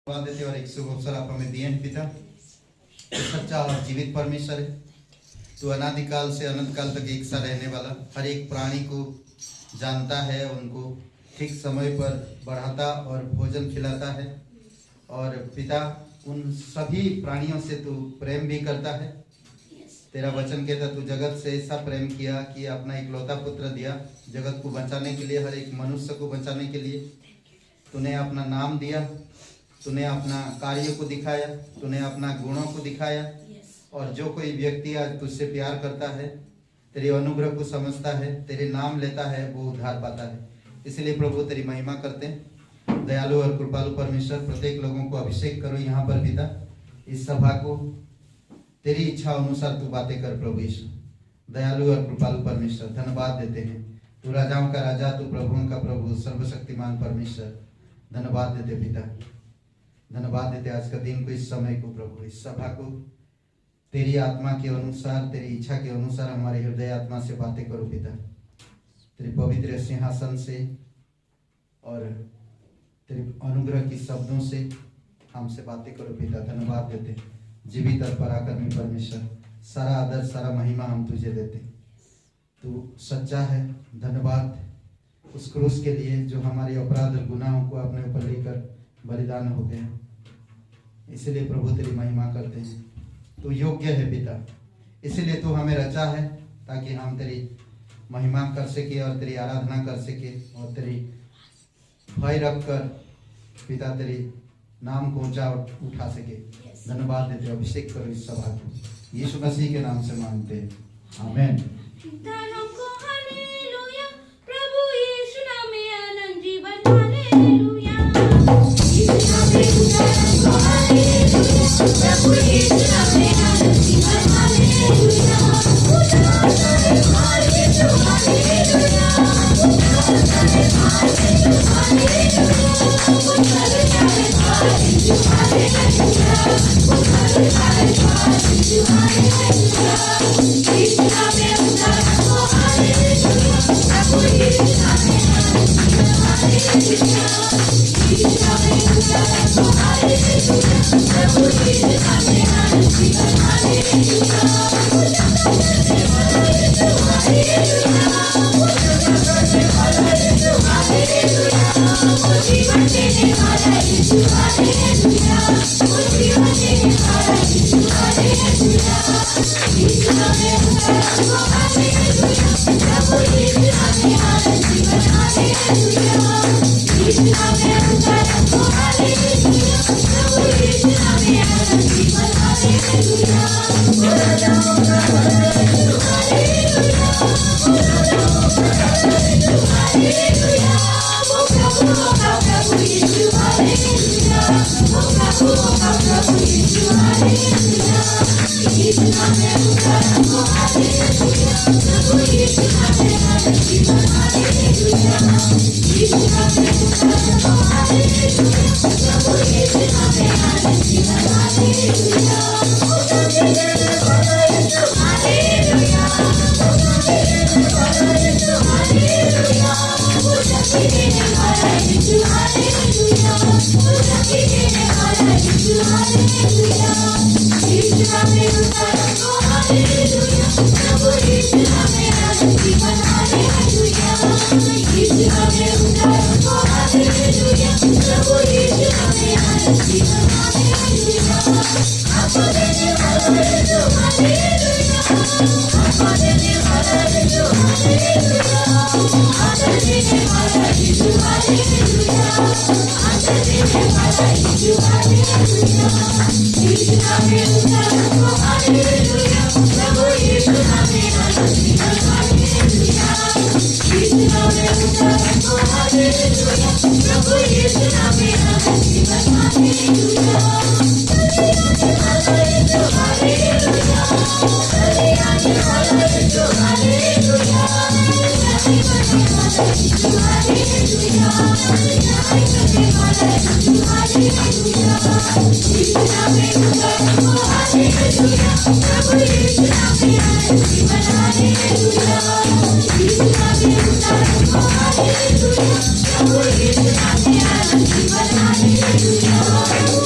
धन्यवाद देते और एक शुभ अवसर आप हमें दिए हैं पिता। तो सच्चा और जीवित परमेश्वर है। तो अनादिकाल से अनंत काल तक एक सा रहने वाला, हर एक प्राणी को जानता है, उनको ठीक समय पर बढ़ाता और भोजन खिलाता है। और पिता, उन सभी प्राणियों से तू प्रेम भी करता है। तेरा वचन कहता तू जगत से ऐसा प्रेम किया कि अपना इकलौता पुत्र दिया जगत को बचाने के लिए, हर एक मनुष्य को बचाने के लिए। तूने अपना नाम दिया, तूने अपना कार्य को दिखाया, तूने अपना गुणों को दिखाया। और जो कोई व्यक्ति आज तुझसे प्यार करता है, तेरे अनुग्रह को समझता है, तेरे नाम लेता है, वो उद्धार पाता है। इसलिए प्रभु तेरी महिमा करते हैं। दयालु और कृपालु परमेश्वर, प्रत्येक लोगों को अभिषेक करो यहाँ पर पिता। इस सभा को तेरी इच्छा अनुसार तू बातें कर प्रभु यीशु। दयालु और कृपालु परमेश्वर, धन्यवाद देते हैं। तू राजाओं का राजा, तू प्रभुओं का प्रभु, सर्वशक्तिमान परमेश्वर, धन्यवाद देते पिता। धन्यवाद देते आज का दिन को, इस समय को प्रभु, इस सभा को तेरी आत्मा के अनुसार, तेरी इच्छा के अनुसार हमारे हृदय आत्मा से बातें करो पिता। तेरे पवित्र सिंहासन से और तेरे अनुग्रह की शब्दों से हमसे बातें करो पिता। धन्यवाद देते जीवित और पराक्रमी परमेश्वर, सारा आदर सारा महिमा हम तुझे देते। तू सच्चा है। धन्यवाद उस क्रूस के लिए जो हमारे अपराध और गुनाहों को अपने ऊपर लेकर बलिदान हो गए। इसलिए प्रभु तेरी महिमा करते हैं। तू योग्य है पिता, इसलिए तू हमें रचा है ताकि हम तेरी महिमा कर सके और तेरी आराधना कर सके और तेरी भय रख कर पिता तेरी नाम को ऊंचा उठा सके। धन्यवाद देते, अभिषेक करो इस सभा को, यीशु मसीह के नाम से मांगते हैं, आमीन। Hallelujah.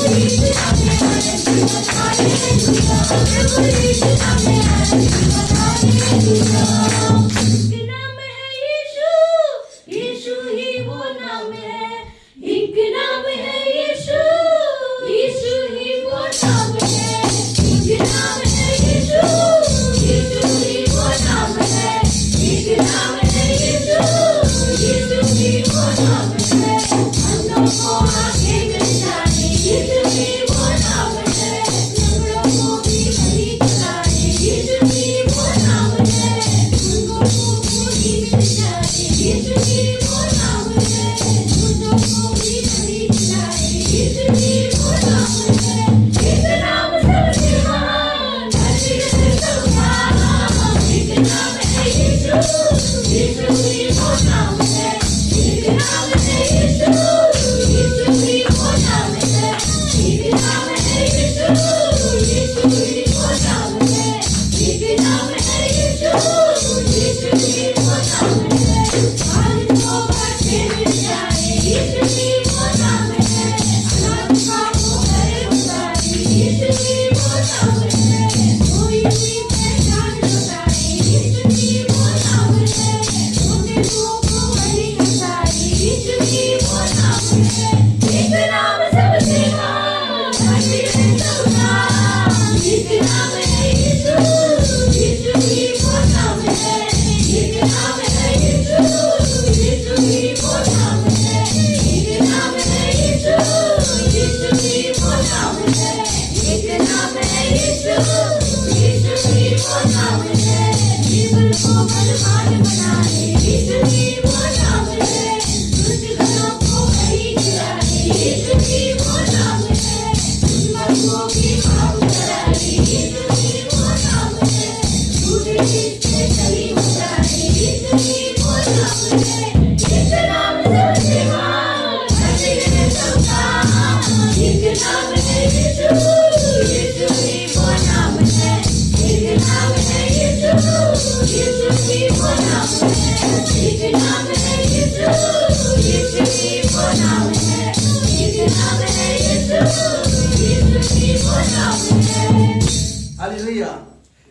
हालेलुया।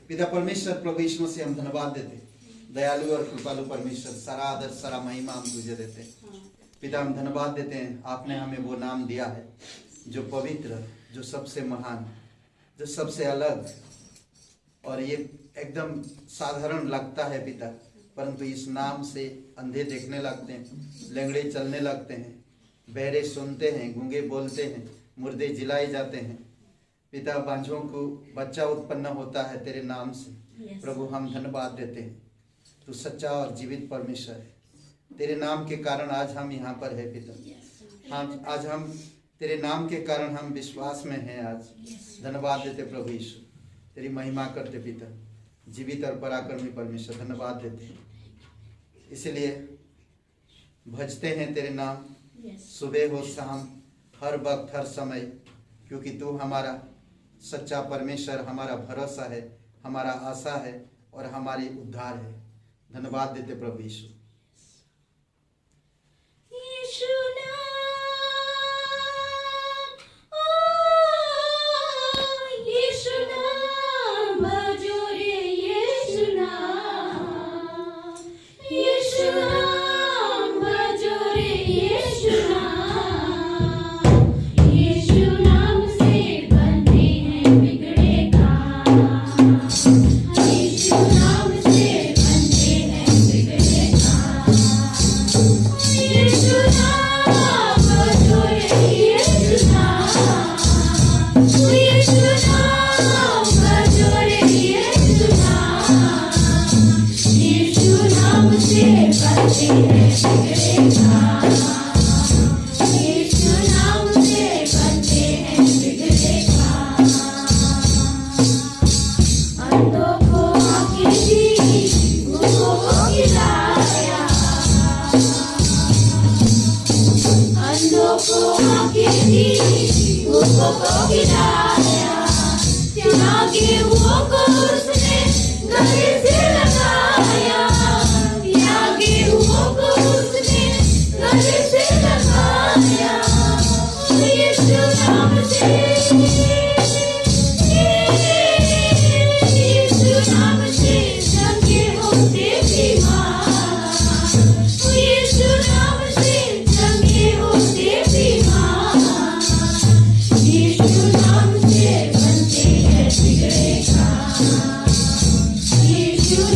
पिता परमेश्वर प्रभु यीशु मसीह हम धन्यवाद देते, दयालु और कृपालु परमेश्वर, सारा आदर सारा महिमा हम तुझे देते हैं। पिता हम धन्यवाद देते हैं, आपने हमें वो नाम दिया है जो पवित्र, जो सबसे महान, जो सबसे अलग, और ये एकदम साधारण लगता है पिता, परंतु इस नाम से अंधे देखने लगते हैं, लंगड़े चलने लगते हैं, बहरे सुनते हैं, गूंगे बोलते हैं, मुर्दे जिलाए जाते हैं। पिता बांझों को बच्चा उत्पन्न होता है तेरे नाम से। प्रभु हम धन्यवाद देते हैं, तू सच्चा और जीवित परमेश्वर है। तेरे नाम के कारण आज हम यहाँ पर है पिता। आज हम तेरे नाम के कारण हम विश्वास में हैं। आज धन्यवाद देते प्रभु यीशु, तेरी महिमा करते पिता, जीवित और पराक्रमी परमेश्वर, धन्यवाद देते हैं। इसलिए भजते हैं तेरे नाम, सुबह हो शाम, हर वक्त हर समय, क्योंकि तू हमारा सच्चा परमेश्वर, हमारा भरोसा है, हमारा आशा है और हमारी उद्धार है। धन्यवाद देते प्रभु यीशु। You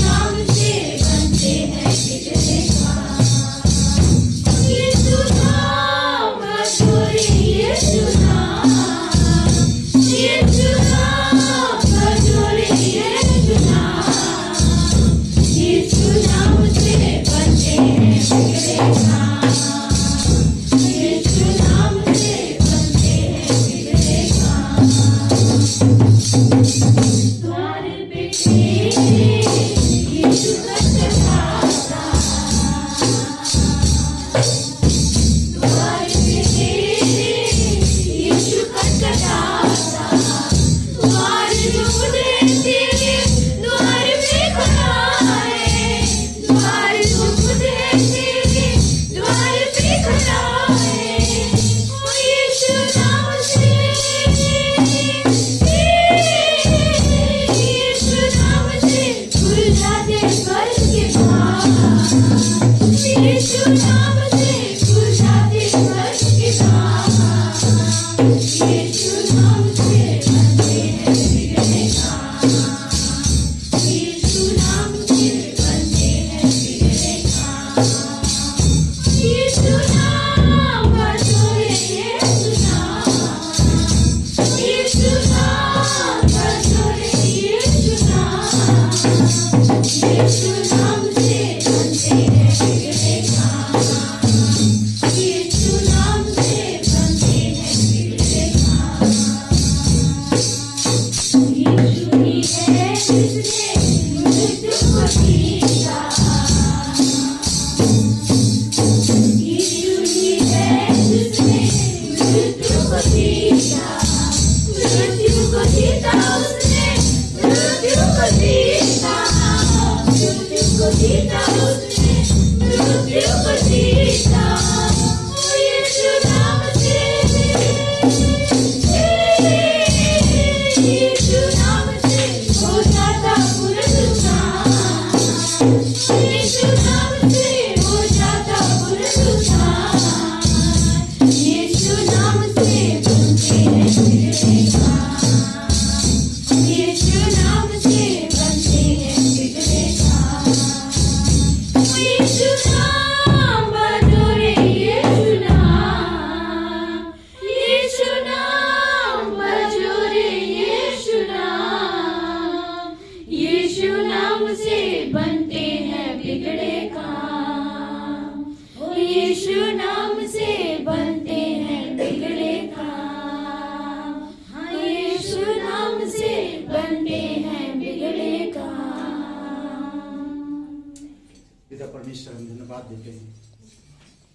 यीशु नाम से खुल जाते कष्ट के द्वार, यीशु नाम से बनते हैं बिगड़े काम, यीशु नाम से बनते हैं बिगड़े काम, यीशु नाम बजोरे यीशु नाम, यीशु नाम बजोरे यीशु नाम, यीशु नाम से बनते हैं बिगड़े काम, यीशु नाम से बनते हैं बिगड़े काम, यीशु ही है जिसने मृत्यु को जीता, यीशु ही है जिसने मृत्यु को जीता, मृत्यु को जीता उसने, मृत्यु को जीता, मृत्यु को जीता उसने, मृत्यु को जीता, यीशु नाम से, यीशु नाम से हो जाता पुनरुत्थान, यीशु नाम से हो जाता पुनरुत्थान, यीशु नाम से बनते हैं बिगड़े काम, यीशु नाम से बनते हैं बिगड़े काम, यीशु नाम बजोरे यीशु नाम, यीशु नाम बजोरे यीशु नाम, यीशु नाम से बनते हैं बिगड़े काम, यीशु नाम से बनते हैं बिगड़े काम, यीशु नाम से बनते हैं बिगड़े काम। पिता परमेश्वर, हम धन्यवाद देते हैं।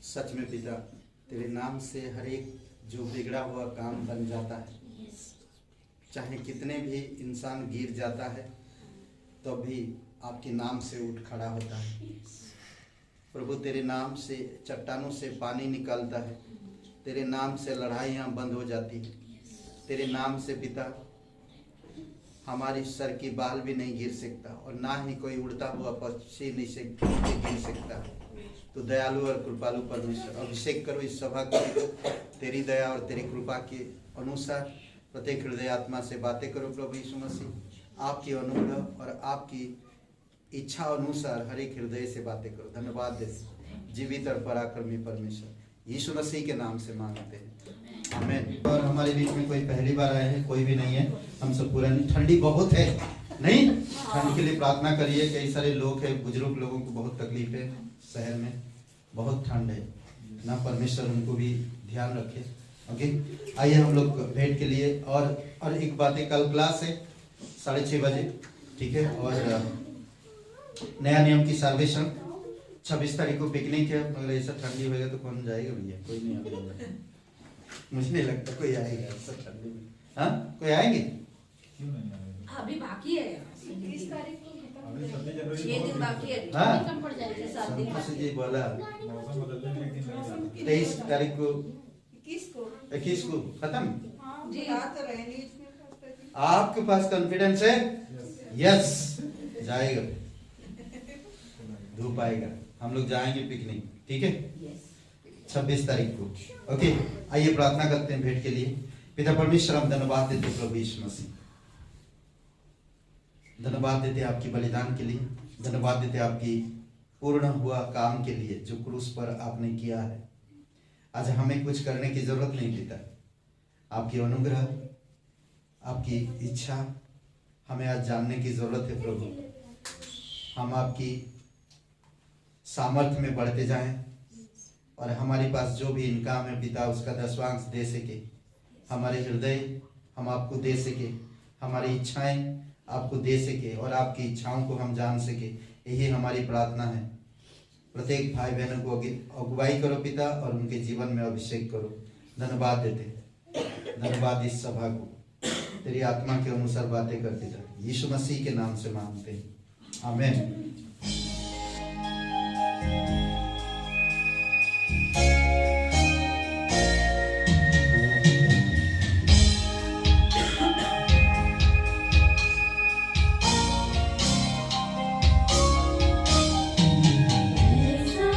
सच में पिता, तेरे नाम से हर एक जो बिगड़ा हुआ काम बन जाता है। चाहे कितने भी इंसान गिर जाता है तो भी आपके नाम से उठ खड़ा होता है। प्रभु, तेरे नाम से चट्टानों से पानी निकलता है, तेरे नाम से लड़ाइयाँ बंद हो जाती हैं, तेरे नाम से पिता हमारी सर की बाल भी नहीं गिर सकता और ना ही कोई उड़ता हुआ पक्षी नहीं से गिर सकता। तो दयालु और कृपालु परमेश्वर, अभिषेक करो इस सभा को, तेरी दया और तेरी कृपा के अनुसार प्रत्येक हृदय आत्मा से बातें करो प्रभु यीशु मसीह। आपकी अनुग्रह और आपकी इच्छा अनुसार हर एक हृदय से बातें करो। धन्यवाद दे जीवित और पराक्रमी परमेश्वर, यीशु मसीह के नाम से मांगते हैं, आमीन। और हमारे बीच में कोई पहली बार आए हैं, कोई भी नहीं है, हम सब पुरानी। ठंडी बहुत है, नहीं? ठंड के लिए प्रार्थना करिए। कई सारे लोग हैं, बुजुर्ग लोगों को बहुत तकलीफ है, शहर में बहुत ठंड है ना, परमेश्वर उनको भी ध्यान रखे। ओके, आइए हम लोग भेंट के लिए। और एक बात है, कल क्लास है 6:30 बजे, ठीक है। और नया नियम की साल्वेशन 26 तारीख को पिकनिक है, मगर ऐसा ठंडी होगा तो कौन जाएगा भैया? कोई नहीं आएगा, मुझे नहीं लगता कोई आएगा ऐसा ठंडी में। हाँ, कोई आएंगे? अभी बाकी है, 30 तारीख को अभी 26 जनवरी 6 दिन बाकी है, हाँ। कम पड़ जाएगा 7 दिन। संतोष जी बोला मौसम बदलने में 1 दिन लग जाता है। 23 तारीख को 21 को खत्म। जी जी। आपके पास कॉन्फिडेंस है? यस, जाएगा, धूप आएगा, हम लोग जाएंगे पिकनिक, ठीक है, 26 तारीख को। ओके, आइए प्रार्थना करते हैं भेंट के लिए। पिता परमेश्वर, हम धन्यवाद देते प्रभु यीशु मसीह, धन्यवाद देते आपकी बलिदान के लिए, धन्यवाद देते आपकी पूर्ण हुआ काम के लिए जो क्रूस पर आपने किया है। आज हमें कुछ करने की जरूरत नहीं पिता, आपकी अनुग्रह, आपकी इच्छा हमें आज जानने की जरूरत है प्रभु। हम आपकी सामर्थ्य में बढ़ते जाएं और हमारे पास जो भी इनकम है पिता उसका 10वांश दे सके, हमारे हृदय हम आपको दे सके, हमारी इच्छाएं आपको दे सके और आपकी इच्छाओं को हम जान सके, यही हमारी प्रार्थना है। प्रत्येक भाई बहनों को अगुवाई करो पिता और उनके जीवन में अभिषेक करो। धन्यवाद देते, धन्यवाद इस सभा को तेरी आत्मा के अनुसार बातें कर पिता, यीशु मसीह के नाम से मांगते हैं, आमीन। ऐसा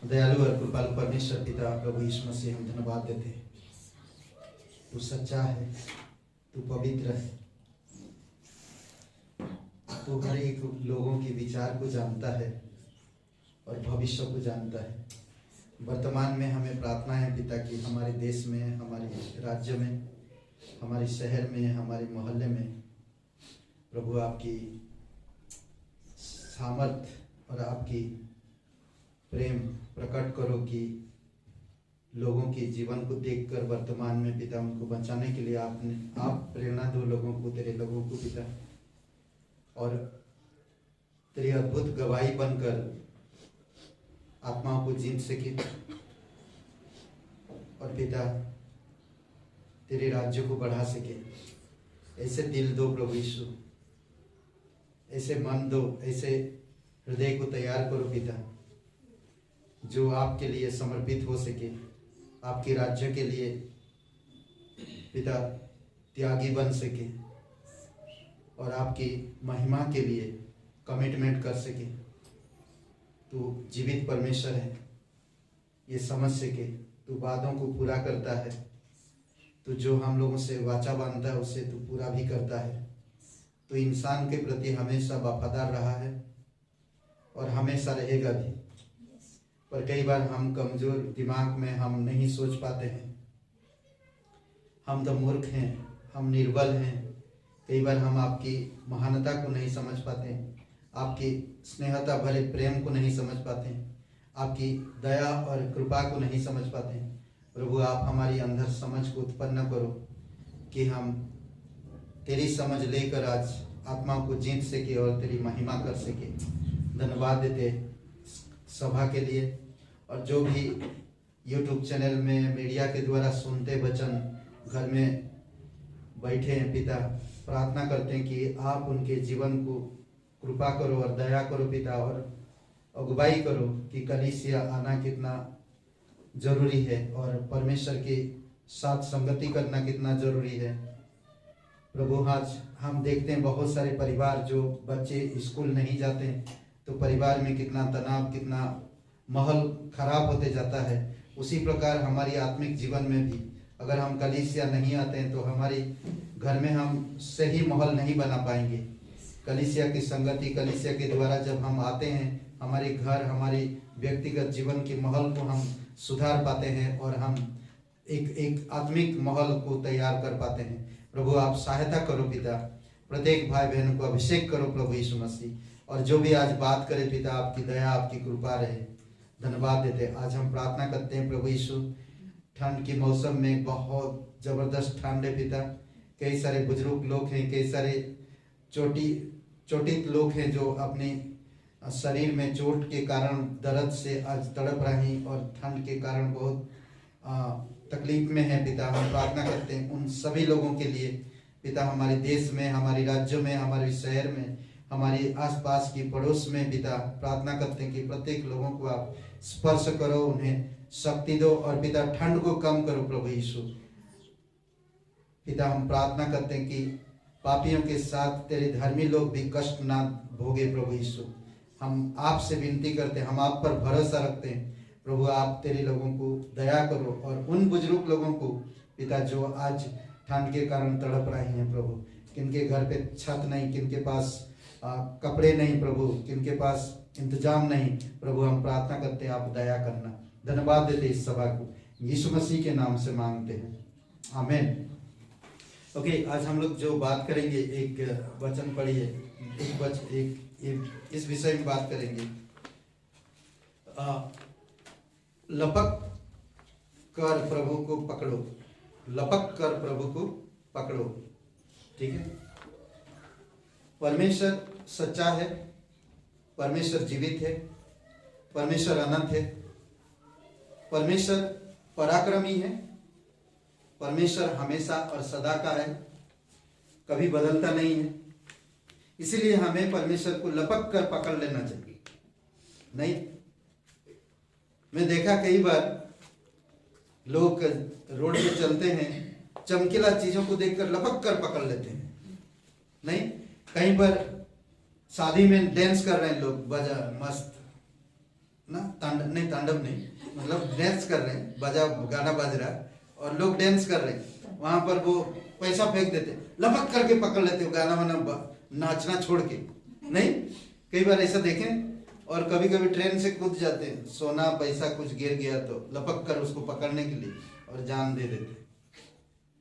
दयालु और कृपालु परमेश्वर पिता प्रभु यीशु मसीह हम धन्यवाद देते हैं। तू सच्चा है, तू पवित्र है, तू हर एक लोगों के विचार को जानता है और भविष्य को जानता है। वर्तमान में हमें प्रार्थना है पिता कि हमारे देश में, हमारे राज्य में, हमारे शहर में, हमारे मोहल्ले में प्रभु आपकी सामर्थ और आपकी प्रेम प्रकट करो कि लोगों के जीवन को देखकर वर्तमान में पिता उनको बचाने के लिए आप प्रेरणा दो लोगों को, तेरे लोगों को पिता, और तेरी अद्भुत गवाही बनकर आत्माओं को जीत सके और पिता तेरे राज्य को बढ़ा सके। ऐसे दिल दो प्रभु यीशु, ऐसे मन दो, ऐसे हृदय को तैयार करो पिता, जो आपके लिए समर्पित हो सके, आपके राज्य के लिए पिता त्यागी बन सके और आपकी महिमा के लिए कमिटमेंट कर सके। तू जीवित परमेश्वर है, ये समझ सके। तू वादों को पूरा करता है, तू जो हम लोगों से वाचा बांधता है उसे तू पूरा भी करता है। तो इंसान के प्रति हमेशा वफादार रहा है और हमेशा रहेगा भी। पर कई बार हम कमजोर दिमाग में हम नहीं सोच पाते हैं, हम तो मूर्ख हैं, हम निर्बल हैं। कई बार हम आपकी महानता को नहीं समझ पाते हैं, आपकी स्नेहता भरे प्रेम को नहीं समझ पाते हैं, आपकी दया और कृपा को नहीं समझ पाते हैं। प्रभु आप हमारी अंदर समझ को उत्पन्न करो कि हम तेरी समझ लेकर आज आत्मा को जीत सके और तेरी महिमा कर सके। धन्यवाद देते सभा के लिए और जो भी YouTube चैनल में मीडिया के द्वारा सुनते वचन घर में बैठे हैं पिता, प्रार्थना करते हैं कि आप उनके जीवन को कृपा करो और दया करो पिता, और अगुवाई करो कि कलीसिया आना कितना जरूरी है और परमेश्वर के साथ संगति करना कितना जरूरी है। प्रभु आज हम देखते हैं बहुत सारे परिवार जो बच्चे स्कूल नहीं जाते हैं तो परिवार में कितना तनाव, कितना माहौल खराब होते जाता है। उसी प्रकार हमारी आत्मिक जीवन में भी अगर हम कलीसिया नहीं आते हैं तो हमारी घर में हम सही माहौल नहीं बना पाएंगे। कलीसिया की संगति, कलीसिया के द्वारा जब हम आते हैं हमारे घर, हमारी व्यक्तिगत जीवन के माहौल को हम सुधार पाते हैं और हम एक आत्मिक माहौल को तैयार कर पाते हैं। प्रभु आप सहायता करो पिता, प्रत्येक भाई बहनों को अभिषेक करो प्रभु यीशु मसीह, और जो भी आज बात करे पिता आपकी दया, आपकी कृपा रहे। धन्यवाद देते आज हम प्रार्थना करते हैं प्रभु यीशु। ठंड के मौसम में बहुत जबरदस्त ठंड है पिता, कई सारे बुजुर्ग लोग हैं, कई सारे चोटित लोग हैं जो अपने शरीर में चोट के कारण दर्द से आज तड़प रहे हैं और ठंड के कारण बहुत तकलीफ में है पिता। हम प्रार्थना करते हैं उन सभी लोगों के लिए पिता, हमारे देश में, हमारे राज्यों में, हमारे शहर में, हमारे आसपास की पड़ोस में पिता प्रार्थना करते हैं कि प्रत्येक लोगों को आप स्पर्श करो, उन्हें शक्ति दो और पिता ठंड को कम करो प्रभु यीशु। पिता हम प्रार्थना करते हैं कि पापियों के साथ तेरे धर्मी लोग भी कष्ट ना भोगे प्रभु यीशु। हम आपसे विनती करते हैं, हम आप पर भरोसा रखते हैं प्रभु, आप तेरे लोगों को दया करो और उन बुजुर्ग लोगों को पिता जो आज ठंड के कारण तड़प रहे हैं प्रभु, किनके घर पे छत नहीं, किनके पास कपड़े नहीं प्रभु, किनके पास इंतजाम नहीं प्रभु, हम प्रार्थना करते हैं आप दया करना। धन्यवाद देते इस सभा को यीशु मसीह के नाम से मांगते हैं, आमीन। ओके, आज हम लोग जो बात करेंगे, एक वचन पढ़िए, इस विषय में बात करेंगे। लपक कर प्रभु को पकड़ो, लपक कर प्रभु को पकड़ो। ठीक है, परमेश्वर सच्चा है, परमेश्वर जीवित है, परमेश्वर अनंत है, परमेश्वर पराक्रमी है, परमेश्वर हमेशा और सदा का है, कभी बदलता नहीं है। इसीलिए हमें परमेश्वर को लपक कर पकड़ लेना चाहिए। नहीं, मैं देखा कई बार लोग रोड पे चलते हैं, चमकीला चीजों को देखकर लपक कर पकड़ लेते हैं। नहीं, कहीं पर शादी में डांस कर रहे हैं लोग, बजा मस्त ना, तांडव नहीं, मतलब डांस कर रहे हैं, गाना बज रहा है और लोग डांस कर रहे हैं, वहां पर वो पैसा फेंक देते, लपक करके पकड़ लेते हो, गाना वाना नाचना छोड़ के। नहीं, कई बार ऐसा देखें। और कभी कभी ट्रेन से कूद जाते हैं, सोना पैसा कुछ गिर गया तो लपक कर उसको पकड़ने के लिए और जान दे देते।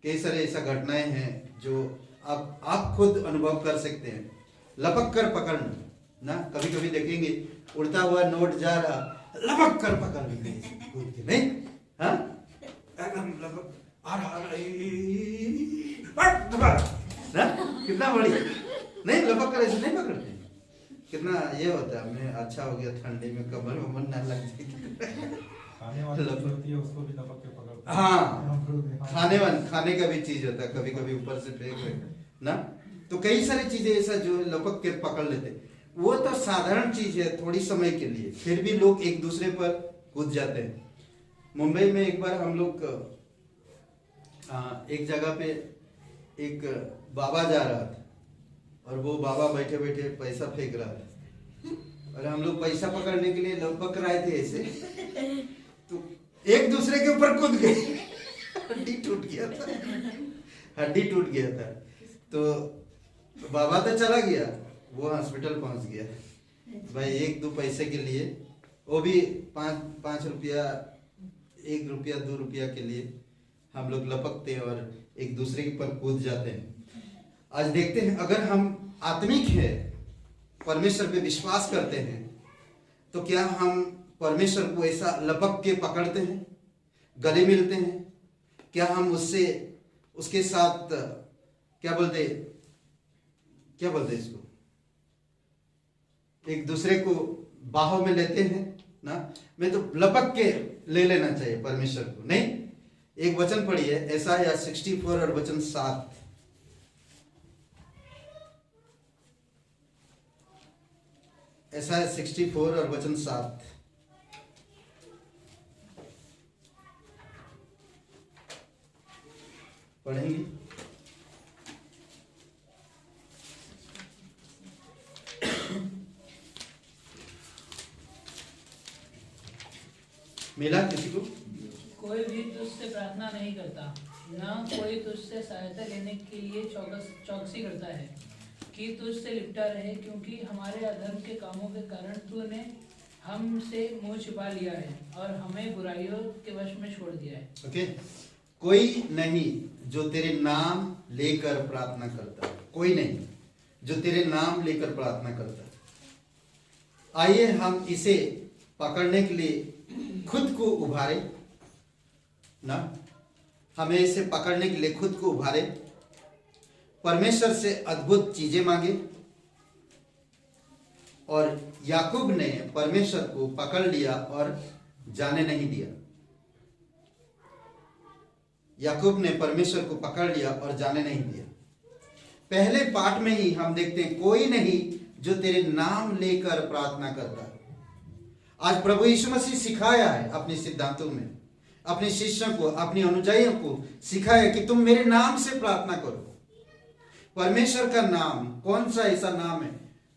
कई सारे ऐसा घटनाएं हैं जो आप खुद अनुभव कर सकते हैं। लपक कर पकड़ना ना, कभी कभी देखेंगे उड़ता हुआ नोट जा रहा, लपक कर पकड़ लेंगे कूद के, नहीं? हाँ, एकदम लपक आ रहा ना, कितना बढ़िया। नहीं, लपक कर ऐसे नहीं पकड़ते, कितना ये होता है। मैं अच्छा हो गया ठंडी में कमर वमर ना लग जाए। खाने वाली चीज होती है, उसको भी लपक के पकड़ते हैं। हाँ, खाने का भी चीज होता है, कभी कभी ऊपर से फेंक रहे ना, तो कई सारी चीजें ऐसा जो लपक के पकड़ लेते। वो तो साधारण चीज है, थोड़ी समय के लिए, फिर भी लोग एक दूसरे पर कूद जाते हैं। मुंबई में एक बार हम लोग एक जगह पे एक बाबा जा रहा था और वो बाबा बैठे बैठे पैसा फेंक रहा था और हम लोग पैसा पकड़ने के लिए लपक रहे थे ऐसे, तो एक दूसरे के ऊपर कूद गए। हड्डी टूट गया था। तो बाबा तो चला गया, वो हॉस्पिटल पहुंच गया। भाई 1-2 पैसे के लिए, वो भी 5 रुपया, 1 रुपया 2 रुपया के लिए हम लोग लपकते हैं और एक दूसरे के पर कूद जाते हैं। आज देखते हैं, अगर हम आत्मिक है, परमेश्वर पे विश्वास करते हैं, तो क्या हम परमेश्वर को ऐसा लपक के पकड़ते हैं, गले मिलते हैं? क्या हम उसके साथ क्या बोलते इसको, एक दूसरे को बाहों में लेते हैं ना? मैं तो लपक के ले लेना चाहिए परमेश्वर को, नहीं? एक वचन पढ़िए, यशायाह 64 और वचन 7। यशायाह 64 और वचन 7। पढ़ेंगे। मिला किसी को? कोई भी तुझसे प्रार्थना नहीं करता, न कोई तुझसे सहायता लेने के लिए चौकसी करता है कि तुझसे लिपटा रहे, क्योंकि हमारे अधर्म के कामों के कारण तूने हमसे मुंह छिपा लिया है और हमें बुराइयों के वश में छोड़ दिया है। ओके, कोई नहीं जो तेरे नाम लेकर प्रार्थना करता है, कोई नहीं जो तेरे नाम लेकर प्रार्थना करता है। आइए हम इसे पकड़ने के लिए खुद को उभारे ना, हमें इसे पकड़ने के लिए खुद को उभारे, परमेश्वर से अद्भुत चीजें मांगे। और याकूब ने परमेश्वर को पकड़ लिया और जाने नहीं दिया। याकूब ने परमेश्वर को पकड़ लिया और जाने नहीं दिया। पहले पाठ में ही हम देखते हैं, कोई नहीं जो तेरे नाम लेकर प्रार्थना करता। आज प्रभु यीशु मसीह सिखाया है अपने सिद्धांतों में, अपने शिष्यों को, अपने अनुयायियों को सिखाया कि तुम मेरे नाम से प्रार्थना करो। परमेश्वर का नाम कौन सा ऐसा नाम है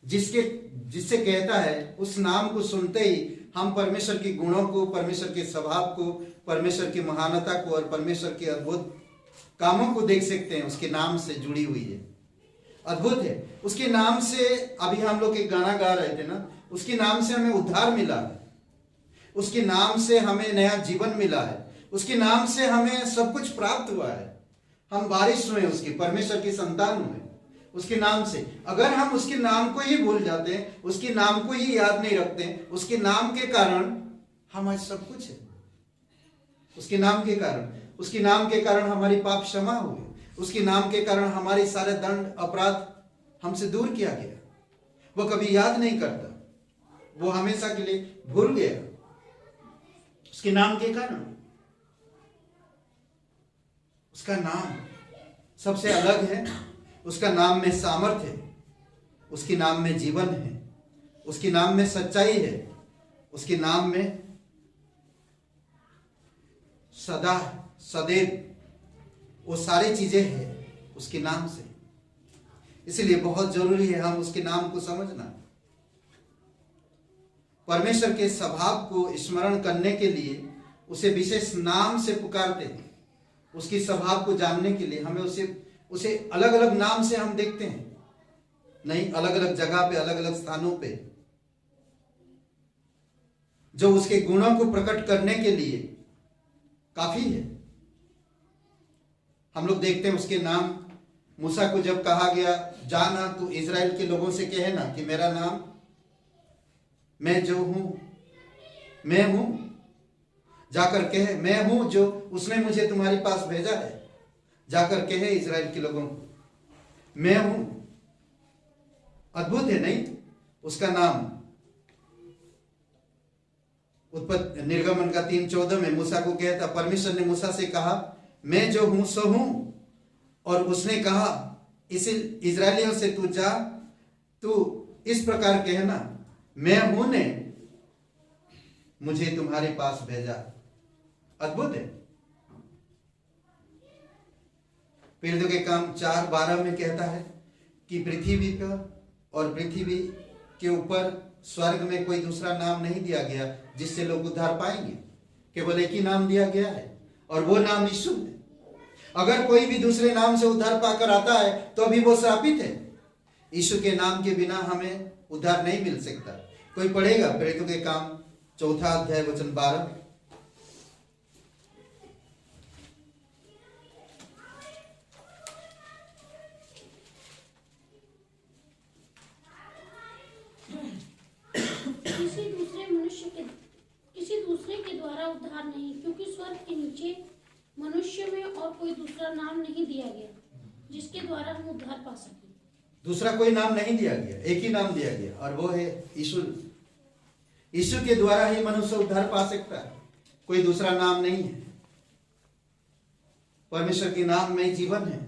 जिससे कहता है, उस नाम को सुनते ही हम परमेश्वर के गुणों को, परमेश्वर के स्वभाव को, परमेश्वर की महानता को और परमेश्वर के अद्भुत कामों को देख सकते हैं। उसके नाम से जुड़ी हुई है, अद्भुत है। उसके नाम से, अभी हम लोग एक गाना गा रहे थे ना, उसके नाम से हमें उद्धार मिला है, उसके नाम से हमें नया जीवन मिला है, उसके नाम से हमें सब कुछ प्राप्त हुआ है। हम बारिश हुए उसकी, परमेश्वर की संतान हुए उसके नाम से। अगर हम उसके नाम को ही भूल जाते हैं, उसके नाम को ही याद नहीं रखते हैं, उसके नाम के कारण हमारे सब कुछ है। उसके नाम के कारण, उसके नाम के कारण हमारी पाप क्षमा हुए, उसके नाम के कारण हमारे सारे दंड अपराध हमसे दूर किया गया। वो कभी याद नहीं करता, वो हमेशा के लिए भूल गया। उसके नाम के कारण, उसका नाम सबसे अलग है। उसका नाम में सामर्थ है, उसके नाम में जीवन है, उसके नाम में सच्चाई है, उसके नाम में सदा सदैव वो सारी चीजें हैं उसके नाम से। इसलिए बहुत जरूरी है हम उसके नाम को समझना। परमेश्वर के स्वभाव को स्मरण करने के लिए उसे विशेष नाम से पुकारते हैं। उसकी स्वभाव को जानने के लिए हमें उसे अलग अलग नाम से हम देखते हैं, नहीं अलग अलग जगह पे, अलग अलग स्थानों पे, जो उसके गुणों को प्रकट करने के लिए काफी है। हम लोग देखते हैं उसके नाम, मूसा को जब कहा गया जाना तू इजराइल के लोगों से कहे ना कि मेरा नाम मैं जो हूं मैं हूं, जाकर कहे मैं हूं जो उसने मुझे तुम्हारे पास भेजा है, जाकर कहे इजराइल के लोगों को मैं हूं। अद्भुत है नहीं उसका नाम। उत्पत्ति निर्गमन का 3:14 में मूसा को कहता, परमेश्वर ने मूसा से कहा मैं जो हूं सो हूं, और उसने कहा इसी इजराइलियों से तू जा, तू इस प्रकार कहना मैं हूं ने मुझे तुम्हारे पास भेजा। अद्भुत है। प्रेरितों के काम 4:12 में कहता है कि पृथ्वी पर और पृथ्वी के ऊपर स्वर्ग में कोई दूसरा नाम नहीं दिया गया जिससे लोग उद्धार पाएंगे, केवल एक ही नाम दिया गया है और वो नाम यीशु है। अगर कोई भी दूसरे नाम से उद्धार पाकर आता है तो अभी वो श्रापित है। यीशु के नाम के बिना हमें उद्धार नहीं मिल सकता। कोई पढ़ेगा प्रेरितों के काम 4 अध्याय वचन 12। किसी दूसरे के द्वारा उद्धार नहीं, क्योंकि स्वर्ग के नीचे मनुष्य में और कोई दूसरा नाम नहीं दिया गया जिसके द्वारा हम उद्धार पा सकें। दूसरा कोई नाम नहीं दिया गया, एक ही नाम दिया गया और वो है यीशु। यीशु के द्वारा ही मनुष्य उद्धार पा सकता है, कोई दूसरा नाम नहीं है। परमेश्वर के नाम में जीवन है,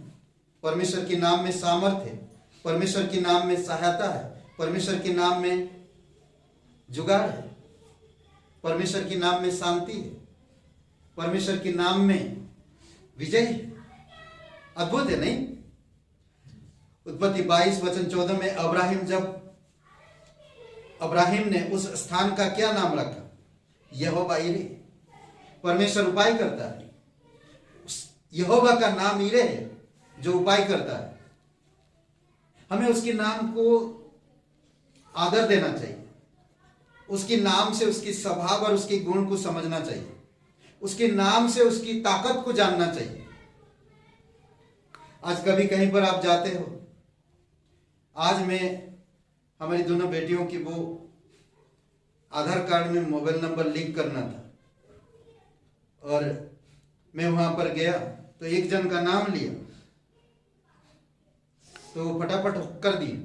परमेश्वर के नाम में सामर्थ है, परमेश्वर के नाम में सहायता है, परमेश्वर के नाम में जुगाड़ है, परमेश्वर के नाम में शांति है, परमेश्वर के नाम में विजय है। अद्भुत है नहीं। उत्पत्ति 22 वचन 14 में अब्राहिम ने उस स्थान का क्या नाम रखा? यहोवा यीरे। परमेश्वर उपाय करता है, यहोवा का नाम यीरे है जो उपाय करता है। हमें उसके नाम को आदर देना चाहिए, उसके नाम से उसकी स्वभाव और उसके गुण को समझना चाहिए, उसके नाम से उसकी ताकत को जानना चाहिए। आज कभी कहीं पर आप जाते हो, आज मैं हमारी दोनों बेटियों की वो आधार कार्ड में मोबाइल नंबर लिंक करना था और मैं वहां पर गया तो एक जन का नाम लिया तो वो फटाफट कर दिए।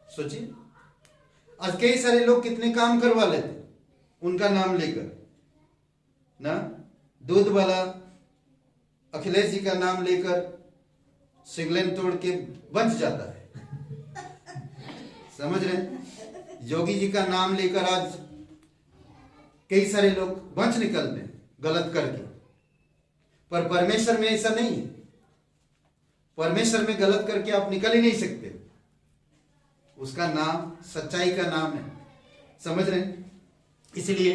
सोचिए आज कई सारे लोग कितने काम करवा लेते उनका नाम लेकर ना। दूध वाला अखिलेश जी का नाम लेकर सिगलेन तोड़ के बच जाता है, समझ रहे हैं। योगी जी का नाम लेकर आज कई सारे लोग बच निकलते हैं गलत करके, पर परमेश्वर में ऐसा नहीं है। परमेश्वर में गलत करके आप निकल ही नहीं सकते। उसका नाम सच्चाई का नाम है, समझ रहे हैं। इसलिए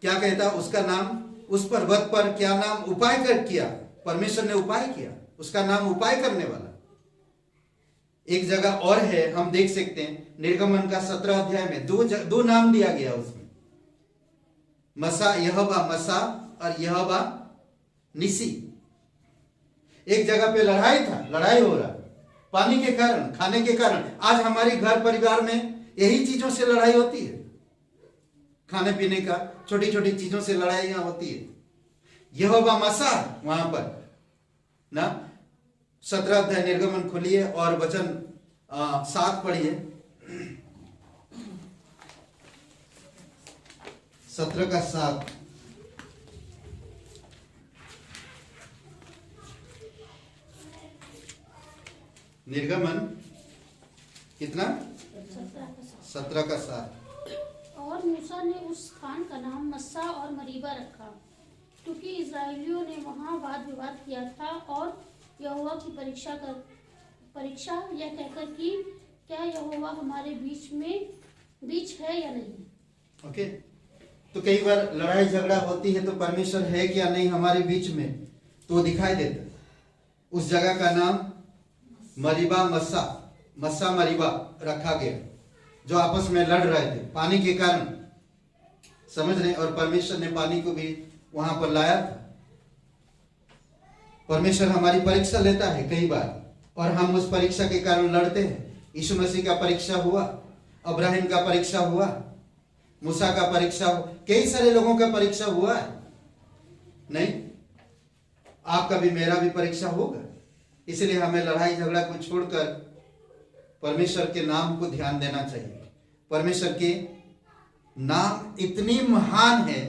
क्या कहता उसका नाम, उस पर्वत पर क्या नाम उपाय कर किया, परमेश्वर ने उपाय किया, उसका नाम उपाय करने वाला। एक जगह और है हम देख सकते हैं निर्गमन का 17 अध्याय में दो नाम दिया गया उसमें, मसा, यहोवा मसा और यहोवा निसी। एक जगह पे लड़ाई हो रहा पानी के कारण, खाने के कारण। आज हमारे घर परिवार में यही चीजों से लड़ाई होती है, खाने पीने का छोटी छोटी चीजों से लड़ाइयां होती है। यहोवा मसा वहां पर ना 17 अध्याय निर्गमन खोलिए और वचन 7 पढ़िए। 17 का 7। निर्गमन कितना? 17 का 7। और मूसा ने उस स्थान का नाम मस्सा और मरीबा रखा, क्योंकि इजराइलियों ने वहां वाद विवाद किया था और यहोवा की परीक्षा यह कहकर कि क्या यहोवा हमारे बीच में बीच है या नहीं। ओके, तो कई बार लड़ाई झगड़ा होती है तो परमेश्वर है क्या नहीं हमारे बीच में, तो दिखाई देता है। उस जगह का नाम मरीबा मस्सा मरीबा रखा गया, जो आपस में लड़ रहे थे पानी के कारण, समझ रहे। और परमेश्वर ने पानी को भी वहां पर लाया था। परमेश्वर हमारी परीक्षा लेता है कई बार, और हम उस परीक्षा के कारण लड़ते हैं। यीशु मसीह का परीक्षा हुआ, अब्राहिम का परीक्षा हुआ, मूसा का परीक्षा हुआ, कई सारे लोगों का परीक्षा हुआ है। नहीं, आपका भी मेरा भी परीक्षा होगा। इसलिए हमें लड़ाई झगड़ा को छोड़कर परमेश्वर के नाम को ध्यान देना चाहिए। परमेश्वर के नाम इतनी महान है,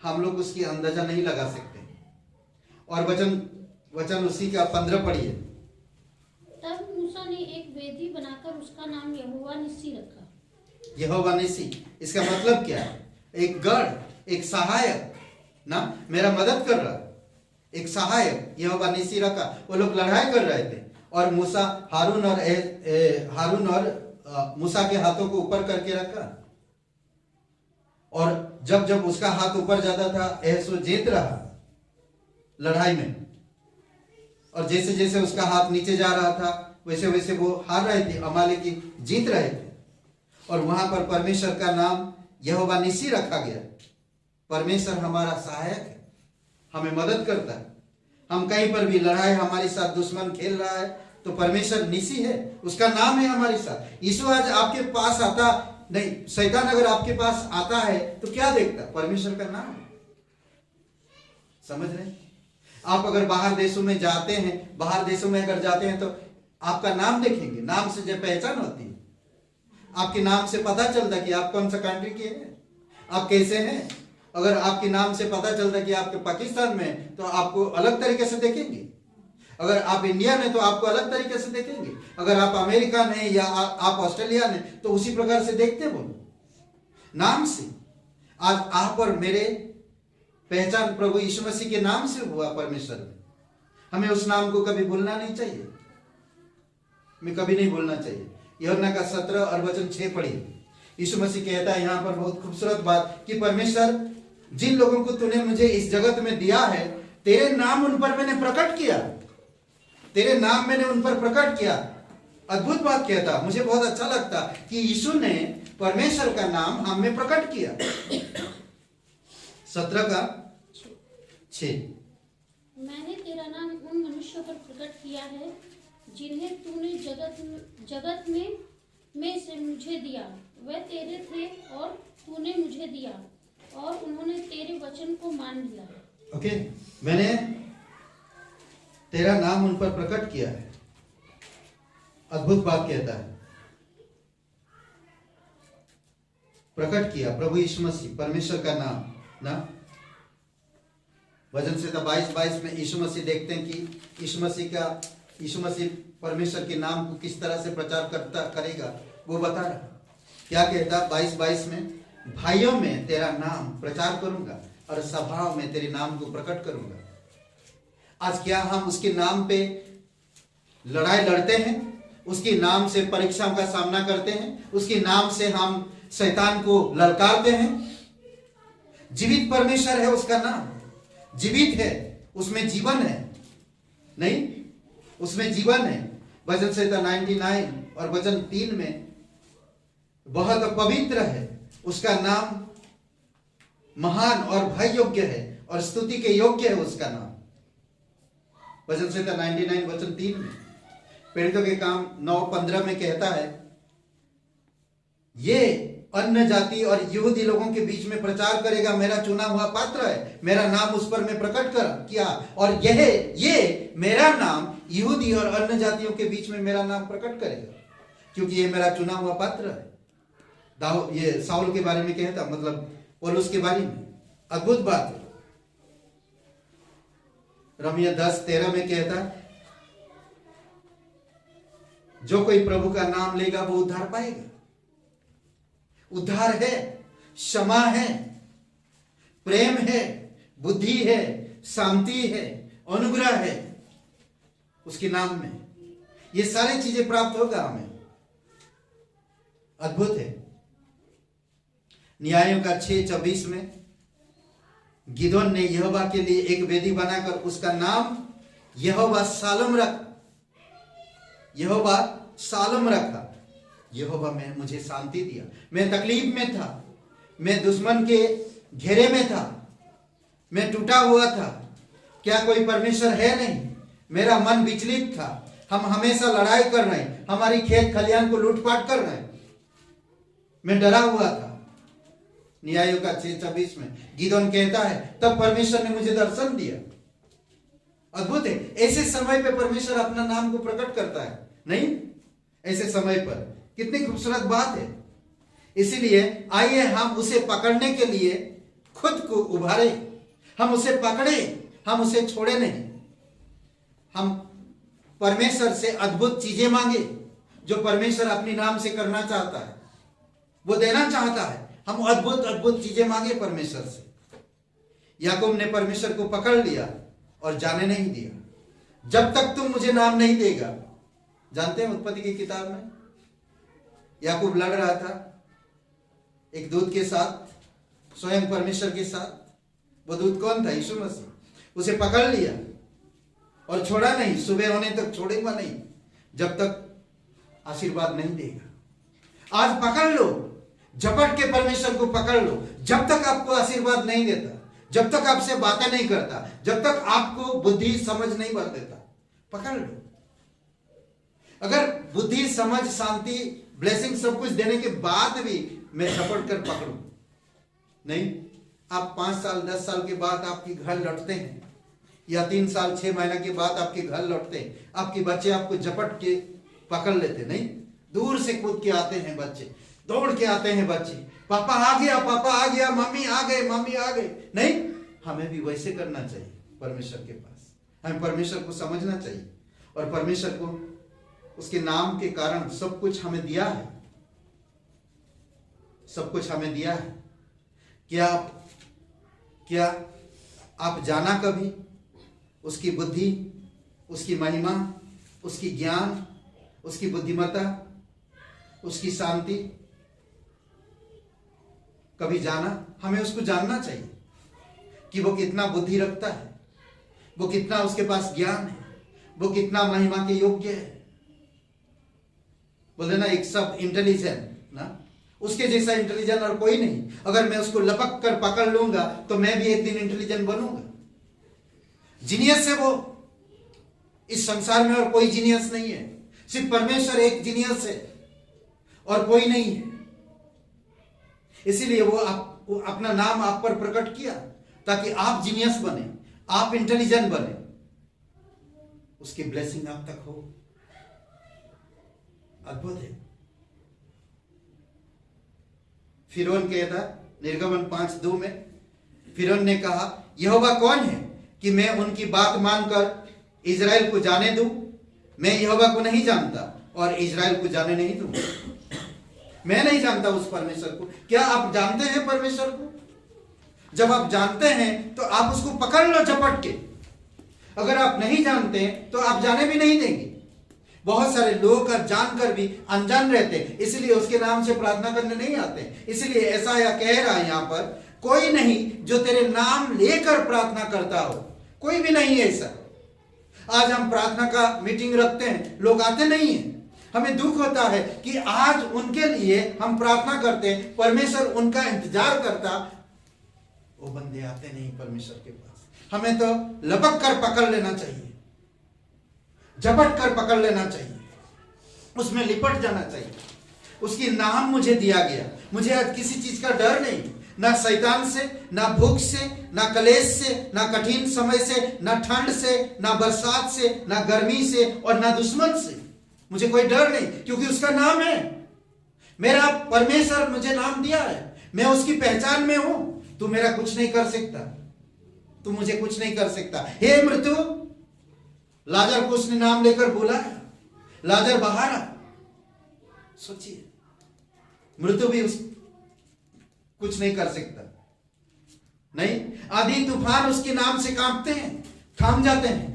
हम लोग उसकी अंदाजा नहीं लगा सकते। और वचन उसी का 15 पढ़िए। तब मूसा ने एक वेदी बनाकर उसका नाम यहोवा निस्सी रखा। यहोवा निस्सी, इसका मतलब क्या है? एक गढ़, एक सहायक ना, मेरा मदद कर रहा, एक सहायक यहोवा निस्सी रखा। वो लोग लड़ाई कर रहे थे और मूसा हारून और मूसा के हाथों को ऊपर करके रखा। और जब जब उसका हाथ ऊपर जाता था, यहोशू जीत रहा लड़ाई में, और जैसे जैसे उसका हाथ नीचे जा रहा था वैसे वैसे वो हार रहे थे, अमालेकी जीत रहे थे। और वहां पर परमेश्वर का नाम यहोवा निस्सी रखा गया। परमेश्वर हमारा सहायक है, हमें मदद करता है। हम कहीं पर भी लड़ाई, हमारे साथ दुश्मन खेल रहा है तो परमेश्वर निस्सी है, उसका नाम है हमारे साथ। यीशु आज आपके पास आता नहीं, शैतान अगर आपके पास आता है तो क्या देखता? परमेश्वर का नाम। समझ रहे? आप अगर बाहर देशों में जाते हैं, बाहर देशों में अगर जाते हैं तो आपका नाम देखेंगे, नाम से जो पहचान होती है, आपके नाम से पता चलता कि आप कौन सा कंट्री के हैं, आप कैसे हैं। अगर आपके नाम से पता चलता कि आपके पाकिस्तान में, तो आपको अलग तरीके से देखेंगे। अगर आप इंडिया में तो आपको अलग तरीके से देखेंगे। अगर आप अमेरिका में या आप ऑस्ट्रेलिया में तो उसी प्रकार से देखते बोलो नाम से। आज आप और मेरे पहचान प्रभु यीशु मसीह के नाम से हुआ परमेश्वर में। हमें उस नाम को कभी भूलना नहीं चाहिए, हमें कभी नहीं भूलना चाहिए। यूहन्ना का 17 और वचन 6 पढ़िए। यीशु मसीह कहता है यहाँ पर बहुत खूबसूरत बात कि परमेश्वर, जिन लोगों को तूने मुझे इस जगत में दिया है, तेरे नाम उन पर मैंने प्रकट किया, तेरे नाम मैंने उन पर प्रकट किया। अद्भुत बात कहता, मुझे बहुत अच्छा लगता कि यीशु ने परमेश्वर का नाम हम में प्रकट किया। 17 का 6। मैंने तेरा नाम उन मनुष्यों पर प्रकट किया है जिन्हें तूने जगत में से मुझे दिया। वे तेरे थे और तूने मुझे दिया, और उन्होंने तेरे वचन को मान लिया। ओके, मैंने तेरा नाम उन पर प्रकट किया है। अद्भुत बात कहता है, प्रकट किया प्रभु यीशु मसीह, परमेश्वर का नाम ना। वचन संहिता 22:22 में यीशु मसीह देखते हैं कि यीशु मसीह परमेश्वर के नाम को किस तरह से प्रचार करेगा, वो बता रहा। क्या कहता 22:22 में? भाइयों में तेरा नाम प्रचार करूंगा और सभाओं में तेरे नाम को प्रकट करूंगा। आज क्या हम उसके नाम पे लड़ाई लड़ते हैं? उसके नाम से परीक्षाओं का सामना करते हैं? उसके नाम से हम शैतान को ललकारते हैं? जीवित परमेश्वर है उसका नाम, जीवित है, उसमें जीवन है। नहीं, उसमें जीवन है। वचन संहिता 99 और वचन 3 में बहुत पवित्र है, उसका नाम महान और भय योग्य है और स्तुति के योग्य है उसका नाम। वचन संहिता 99 वचन 3 में प्रेरितों के काम 9:15 में कहता है, ये अन्य जाति और यहूदी लोगों के बीच में प्रचार करेगा, मेरा चुना हुआ पात्र है, मेरा नाम उस पर मैं प्रकट किया, और ये मेरा नाम यहूदी और अन्य जातियों के बीच में मेरा नाम प्रकट करेगा, क्योंकि ये मेरा चुना हुआ पात्र है। ये साउल के बारे में कहता, मतलब पौलुस के बारे में। अद्भुत बात है। रोमियो 10:13 में कहता, जो कोई प्रभु का नाम लेगा वो उद्धार पाएगा। उद्धार है, क्षमा है, प्रेम है, बुद्धि है, शांति है, अनुग्रह है उसके नाम में। ये सारी चीजें प्राप्त होगा हमें। अद्भुत है। न्यायों का 6:24 में गिदोन ने यहोवा के लिए एक वेदी बनाकर उसका नाम यहोवा शालोम रखा। यहोवा में मुझे शांति दिया। मैं तकलीफ में था, मैं दुश्मन के घेरे में था, मैं टूटा हुआ था। क्या कोई परमेश्वर है? नहीं। मेरा मन विचलित था। हम हमेशा लड़ाई कर रहे हैं, हमारी खेत खलियान को लूटपाट कर रहे हैं। मैं डरा हुआ था। न्यायों का 6:24 में गिदोन कहता है, तब परमेश्वर ने मुझे दर्शन दिया। अद्भुत है। ऐसे समय पे परमेश्वर अपना नाम को प्रकट करता है, नहीं? ऐसे समय पर कितनी खूबसूरत बात है। इसीलिए आइए हम उसे पकड़ने के लिए खुद को उभारे, हम उसे पकड़े, हम उसे छोड़े नहीं। हम परमेश्वर से अद्भुत चीजें मांगे। जो परमेश्वर अपने नाम से करना चाहता है, वो देना चाहता है। हम अद्भुत चीजें मांगे परमेश्वर से। याकूब ने परमेश्वर को पकड़ लिया और जाने नहीं दिया। जब तक तुम मुझे नाम नहीं देगा। जानते हैं उत्पत्ति की किताब में याकूब लड़ रहा था एक दूत के साथ, स्वयं परमेश्वर के साथ। वो दूत कौन था? यीशु मसीह। उसे पकड़ लिया और छोड़ा नहीं। सुबह होने तक छोड़ेगा नहीं जब तक आशीर्वाद नहीं देगा। आज पकड़ लो, झपट के परमेश्वर को पकड़ लो। जब तक आपको आशीर्वाद नहीं देता, जब तक आपसे बातें नहीं करता, जब तक आपको बुद्धि समझ नहीं भर देता, पकड़ लो। अगर बुद्धि समझ शांति ब्लेसिंग सब कुछ देने के बाद भी मैं झपट कर पकड़ूं नहीं, आप 5 साल 10 साल के बाद आपके घर लौटते हैं, या 3 साल 6 महीना के बाद आपके घर लौटते हैं, आपके बच्चे आपको झपट के पकड़ लेते नहीं। दूर से कूद के आते हैं बच्चे, दौड़ के आते हैं बच्चे, पापा आ गया, पापा आ गया, मम्मी आ गए, मम्मी आ गए। नहीं, हमें भी वैसे करना चाहिए परमेश्वर के पास। हमें परमेश्वर को समझना चाहिए और परमेश्वर को उसके नाम के कारण सब कुछ हमें दिया है, सब कुछ हमें दिया है। क्या आप जाना कभी उसकी बुद्धि, उसकी महिमा, उसकी ज्ञान, उसकी बुद्धिमत्ता, उसकी शांति? कभी जाना? हमें उसको जानना चाहिए कि वो कितना बुद्धि रखता है, वो कितना उसके पास ज्ञान है, वो कितना महिमा के योग्य है। बोले ना एक शब्द इंटेलिजेंट ना, उसके जैसा इंटेलिजेंट और कोई नहीं। अगर मैं उसको लपक कर पकड़ लूंगा तो मैं भी एक दिन इंटेलिजेंट बनूंगा। जीनियस है वो इस संसार में, और कोई जीनियस नहीं है। सिर्फ परमेश्वर एक जीनियस है और कोई नहीं है। इसीलिए वो अपना नाम आप पर प्रकट किया ताकि आप जीनियस बने, आप इंटेलिजेंट बने, उसकी ब्लेसिंग आप तक हो। अद्भुत है। फिरौन कहता, निर्गमन 5:2 में फिरौन ने कहा, यहोवा कौन है कि मैं उनकी बात मानकर इजराइल को जाने दूं? मैं यहोवा को नहीं जानता और इजराइल को जाने नहीं दूंगा। मैं नहीं जानता उस परमेश्वर को। क्या आप जानते हैं परमेश्वर को? जब आप जानते हैं तो आप उसको पकड़ लो झपट के। अगर आप नहीं जानते तो आप जाने भी नहीं देंगे। बहुत सारे लोग जानकर भी अनजान रहते, इसलिए उसके नाम से प्रार्थना करने नहीं आते। इसलिए ऐसा या कह रहा है यहाँ पर, कोई नहीं जो तेरे नाम लेकर प्रार्थना करता हो, कोई भी नहीं है ऐसा। आज हम प्रार्थना का मीटिंग रखते हैं, लोग आते नहीं हैं। हमें दुख होता है कि आज उनके लिए हम प्रार्थना करते हैं, परमेश्वर उनका इंतजार करता, वो बंदे आते नहीं परमेश्वर के पास। हमें तो लपक कर पकड़ लेना चाहिए, झपट कर पकड़ लेना चाहिए, उसमें लिपट जाना चाहिए। उसकी नाम मुझे दिया गया, मुझे आज किसी चीज का डर नहीं, ना शैतान से, ना भूख से, ना कलेश से, ना कठिन समय से, ना ठंड से, ना बरसात से, ना गर्मी से और ना दुश्मन से। मुझे कोई डर नहीं, क्योंकि उसका नाम है। मेरा परमेश्वर मुझे नाम दिया है, मैं उसकी पहचान में हूं। तू मेरा कुछ नहीं कर सकता, तू मुझे कुछ नहीं कर सकता। हे मृत्यु, लाजर को उसने नाम लेकर बुलाया, लाजर बाहर आ। सोचिए, मृत्यु भी कुछ नहीं कर सकता। नहीं, आंधी तूफान उसके नाम से कांपते हैं, थाम जाते हैं।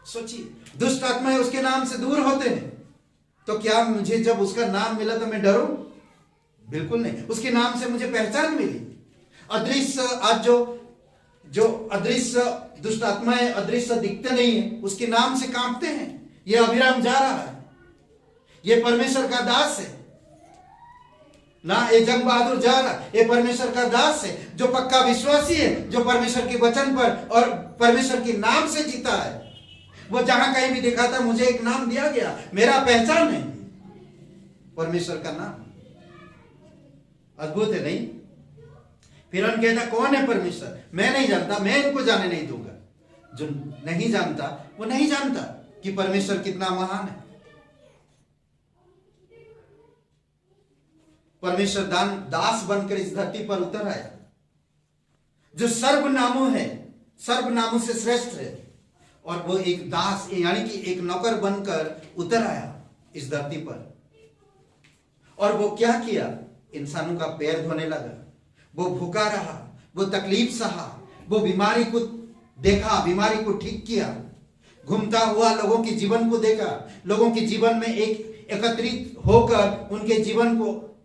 सोचिए, दुष्ट आत्माएं उसके नाम से दूर होते हैं। तो क्या मुझे जब उसका नाम मिला तो मैं डरूं? बिल्कुल नहीं। उसके नाम से मुझे पहचान मिली। अदृश्य, आज जो अदृश्य दुष्ट आत्माएं अदृश्य दिखते नहीं है, उसके नाम से कांपते हैं। ये अभिराम जा रहा है, ये परमेश्वर का दास है ना, ये जंग बहादुर जा रहा, ये परमेश्वर का दास है जो पक्का विश्वासी है, जो परमेश्वर के वचन पर और परमेश्वर के नाम से जीता है। वो जहां कहीं भी दिखा था, मुझे एक नाम दिया गया, मेरा पहचान है परमेश्वर का नाम। अद्भुत है नहीं? फिर हम कहता कौन है परमेश्वर? मैं नहीं जानता, मैं इनको जाने नहीं दूंगा। जो नहीं जानता वो नहीं जानता कि परमेश्वर कितना महान है। परमेश्वर दास बनकर इस धरती पर उतर आया, जो सर्वनामों है, सर्वनामों से श्रेष्ठ है, और वो एक दास यानी कि एक नौकर बनकर उतर आया इस धरती पर। और वो क्या किया? इंसानों का पैर धोने लगा, वो भूखा रहा, वो तकलीफ सहा, वो बीमारी को देखा, बीमारी को ठीक किया, घूमता हुआ लोगों के जीवन को देखा, लोगों के जीवन में एक एकत्रित होकर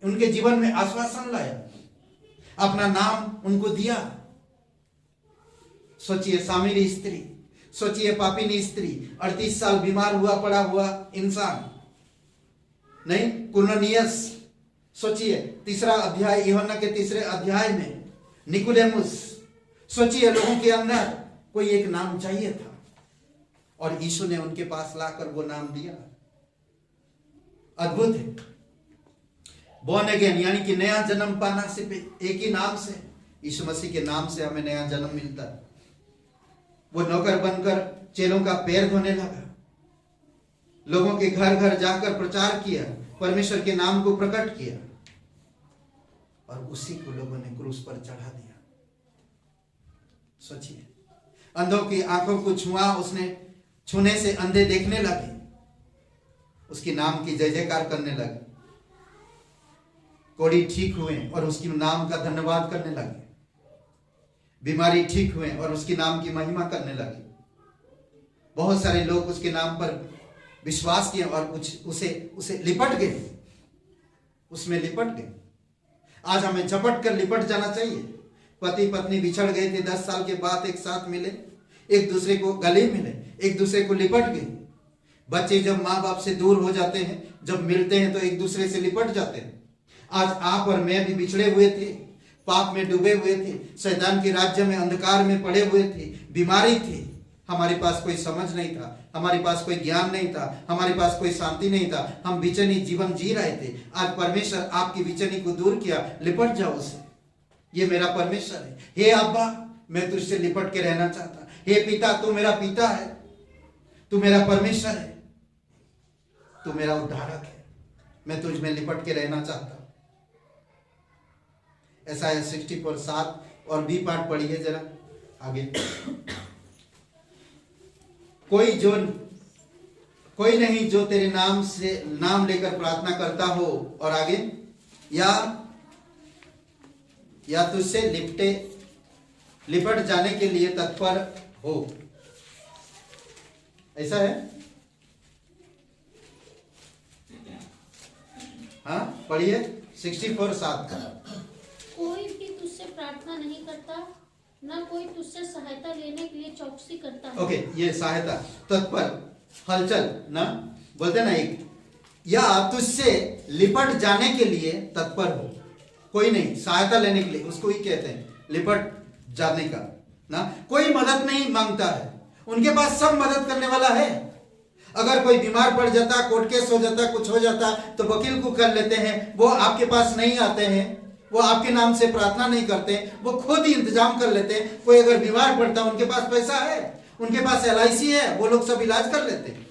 उनके जीवन में आश्वासन लाया, अपना नाम उनको दिया। सोचिए सामिरी स्त्री, सोचिए पापिनी स्त्री, 38 साल बीमार हुआ पड़ा हुआ इंसान, नहीं कुर्नेलियस, सोचिए 3 अध्याय, यूहन्ना के 3 अध्याय में निकोदेमुस, सोचिए लोगों के अंदर कोई एक नाम चाहिए था और यीशु ने उनके पास लाकर वो नाम दिया। अद्भुत है। बोर्न अगेन यानी कि नया जन्म पाना सिर्फ एक ही नाम से, यीशु मसीह के नाम से हमें नया जन्म मिलता है। वो नौकर बनकर चेलों का पैर धोने लगा, लोगों के घर घर जाकर प्रचार किया, परमेश्वर के नाम को प्रकट किया, और उसी को लोगों ने क्रूस पर चढ़ा दिया। सोचिए, अंधों की आंखों को छुआ उसने, छूने से अंधे देखने लगे, उसके नाम की जय जयकार करने लगे, कोढ़ी ठीक हुए और उसके नाम का धन्यवाद करने लगे, बीमारी ठीक हुए और उसके नाम की महिमा करने लगे। बहुत सारे लोग उसके नाम पर विश्वास किए और उसे लिपट गए, उसमें लिपट गए। आज हमें झपट कर लिपट जाना चाहिए। पति पत्नी बिछड़ गए थे, 10 साल के बाद एक साथ मिले, एक दूसरे को गले मिले, एक दूसरे को लिपट गए। बच्चे जब माँ बाप से दूर हो जाते हैं, जब मिलते हैं तो एक दूसरे से लिपट जाते हैं। आज आप और मैं भी बिछड़े हुए थे, पाप में डूबे हुए थे, शैतान के राज्य में अंधकार में पड़े हुए थे, बीमारी थी, हमारे पास कोई समझ नहीं था, हमारे पास कोई ज्ञान नहीं था, हमारे पास कोई शांति नहीं था, हम बेचैनी जीवन जी रहे थे। आज परमेश्वर आपकी बेचैनी को दूर किया, लिपट जाओ उससे। ये मेरा परमेश्वर है। हे अब्बा, मैं तुझसे लिपट के रहना चाहता। हे पिता, तू मेरा पिता है, तू मेरा परमेश्वर है, तू मेरा उद्धारक है, मैं तुझ में लिपट के रहना चाहता। यशायाह 64:7 और बी पार्ट पढ़िए जरा आगे। कोई नहीं जो तेरे नाम से नाम लेकर प्रार्थना करता हो, और आगे या तुझसे लिपट जाने के लिए तत्पर हो। ऐसा है? हाँ पढ़िए 64:7 का। कोई भी तुझसे प्रार्थना नहीं करता, ना कोई तुझसे सहायता लेने के लिए चौकसी करता है। ओके, ये सहायता, तत्पर, हलचल ना बोलते ना एक, या तुझसे लिपट जाने के लिए तत्पर हो। कोई नहीं, सहायता लेने के लिए, उसको ही कहते हैं लिपट जाने का ना। कोई मदद नहीं मांगता है, उनके पास सब मदद करने वाला है। अगर कोई बीमार पड़ जाता, कोर्ट केस हो जाता, कुछ हो जाता, तो वकील को कर लेते हैं, वो आपके पास नहीं आते हैं, वो आपके नाम से प्रार्थना नहीं करते, वो खुद ही इंतजाम कर लेते हैं। कोई अगर बीमार पड़ता, उनके पास पैसा है, उनके पास LIC है, वो लोग सब इलाज कर लेते हैं।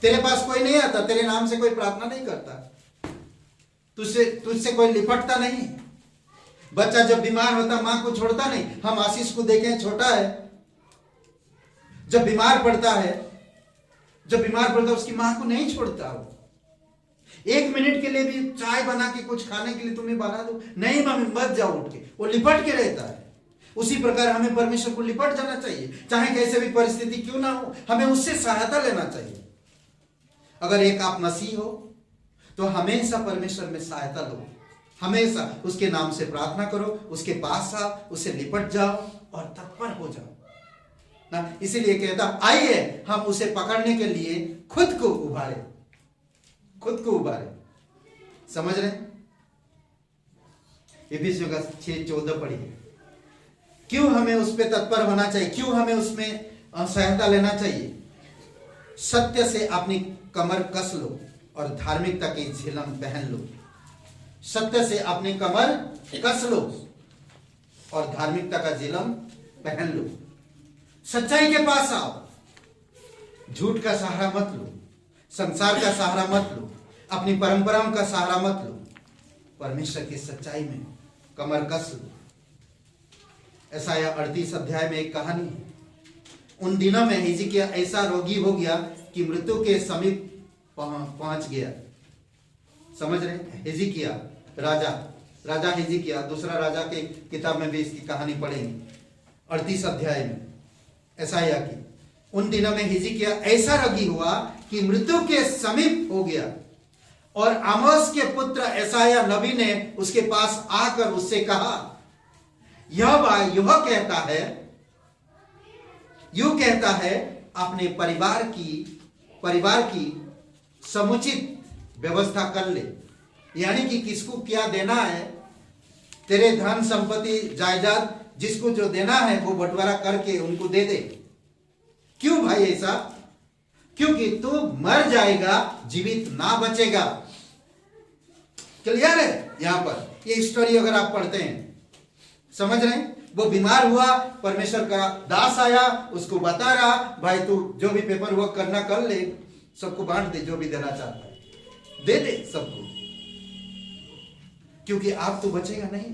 तेरे पास कोई नहीं आता, तेरे नाम से कोई प्रार्थना नहीं करता, तुझसे कोई लिपटता नहीं। बच्चा जब बीमार होता, माँ को छोड़ता नहीं। हम आशीष को देखें, छोटा है, जब बीमार पड़ता है, उसकी माँ को नहीं छोड़ता। वो 1 मिनट के लिए भी चाय बना के कुछ खाने के लिए तुम्हें बना दो, नहीं मम्मी मत जाओ उठ के, वो लिपट के रहता है। उसी प्रकार हमें परमेश्वर को लिपट जाना चाहिए, चाहे कैसे भी परिस्थिति क्यों ना हो, हमें उससे सहायता लेना चाहिए। अगर एक आप मसीह हो तो हमेशा परमेश्वर में सहायता लो, हमेशा उसके नाम से प्रार्थना करो, उसके पास आओ, उससे लिपट जाओ और तत्पर हो जाओ ना। इसीलिए कहता आइए हम उसे पकड़ने के लिए खुद को उभारे, खुद को उभारे। समझ रहे? इफिसियों का 6:14 पढ़िए। क्यों हमें उस पर तत्पर होना चाहिए, क्यों हमें उसमें सहायता लेना चाहिए? सत्य से अपनी कमर कस लो और धार्मिकता की झिलम पहन लो। सत्य से अपनी कमर कस लो और धार्मिकता का झिलम पहन लो। सच्चाई के पास आओ, झूठ का सहारा मत लो, संसार का सहारा मत लो, अपनी परंपराओं का सहारा मत लो। परमेश्वर की सच्चाई में कमर कस लो। यशायाह 38 अध्याय में एक कहानी है। उन दिनों में हिजकिय्याह ऐसा रोगी हो गया कि मृत्यु के समीप पहुंच गया। समझ रहे? हिजकिय्याह राजा हिजकिय्याह, दूसरा राजा के किताब में भी इसकी कहानी पढ़ेंगे 38 अध्याय में यशायाह की। उन दिनों में हिजकिय्याह ऐसा रोगी हुआ कि मृत्यु के समीप हो गया और आमोस के पुत्र यशायाह नबी ने उसके पास आकर उससे कहा, यह कहता है अपने परिवार की समुचित व्यवस्था कर ले। यानी कि किसको क्या देना है, तेरे धन संपत्ति जायदाद जिसको जो देना है वो बंटवारा करके उनको दे दे। क्यों भाई ऐसा? क्योंकि तू मर जाएगा, जीवित ना बचेगा। क्लियर है? यहां पर ये स्टोरी अगर आप पढ़ते हैं, समझ रहे हैं? वो बीमार हुआ, परमेश्वर का दास आया, उसको बता रहा, भाई तू जो भी पेपर वर्क करना कर ले, सबको बांट दे, जो भी देना चाहता है दे दे सबको, क्योंकि आप तो बचेगा नहीं,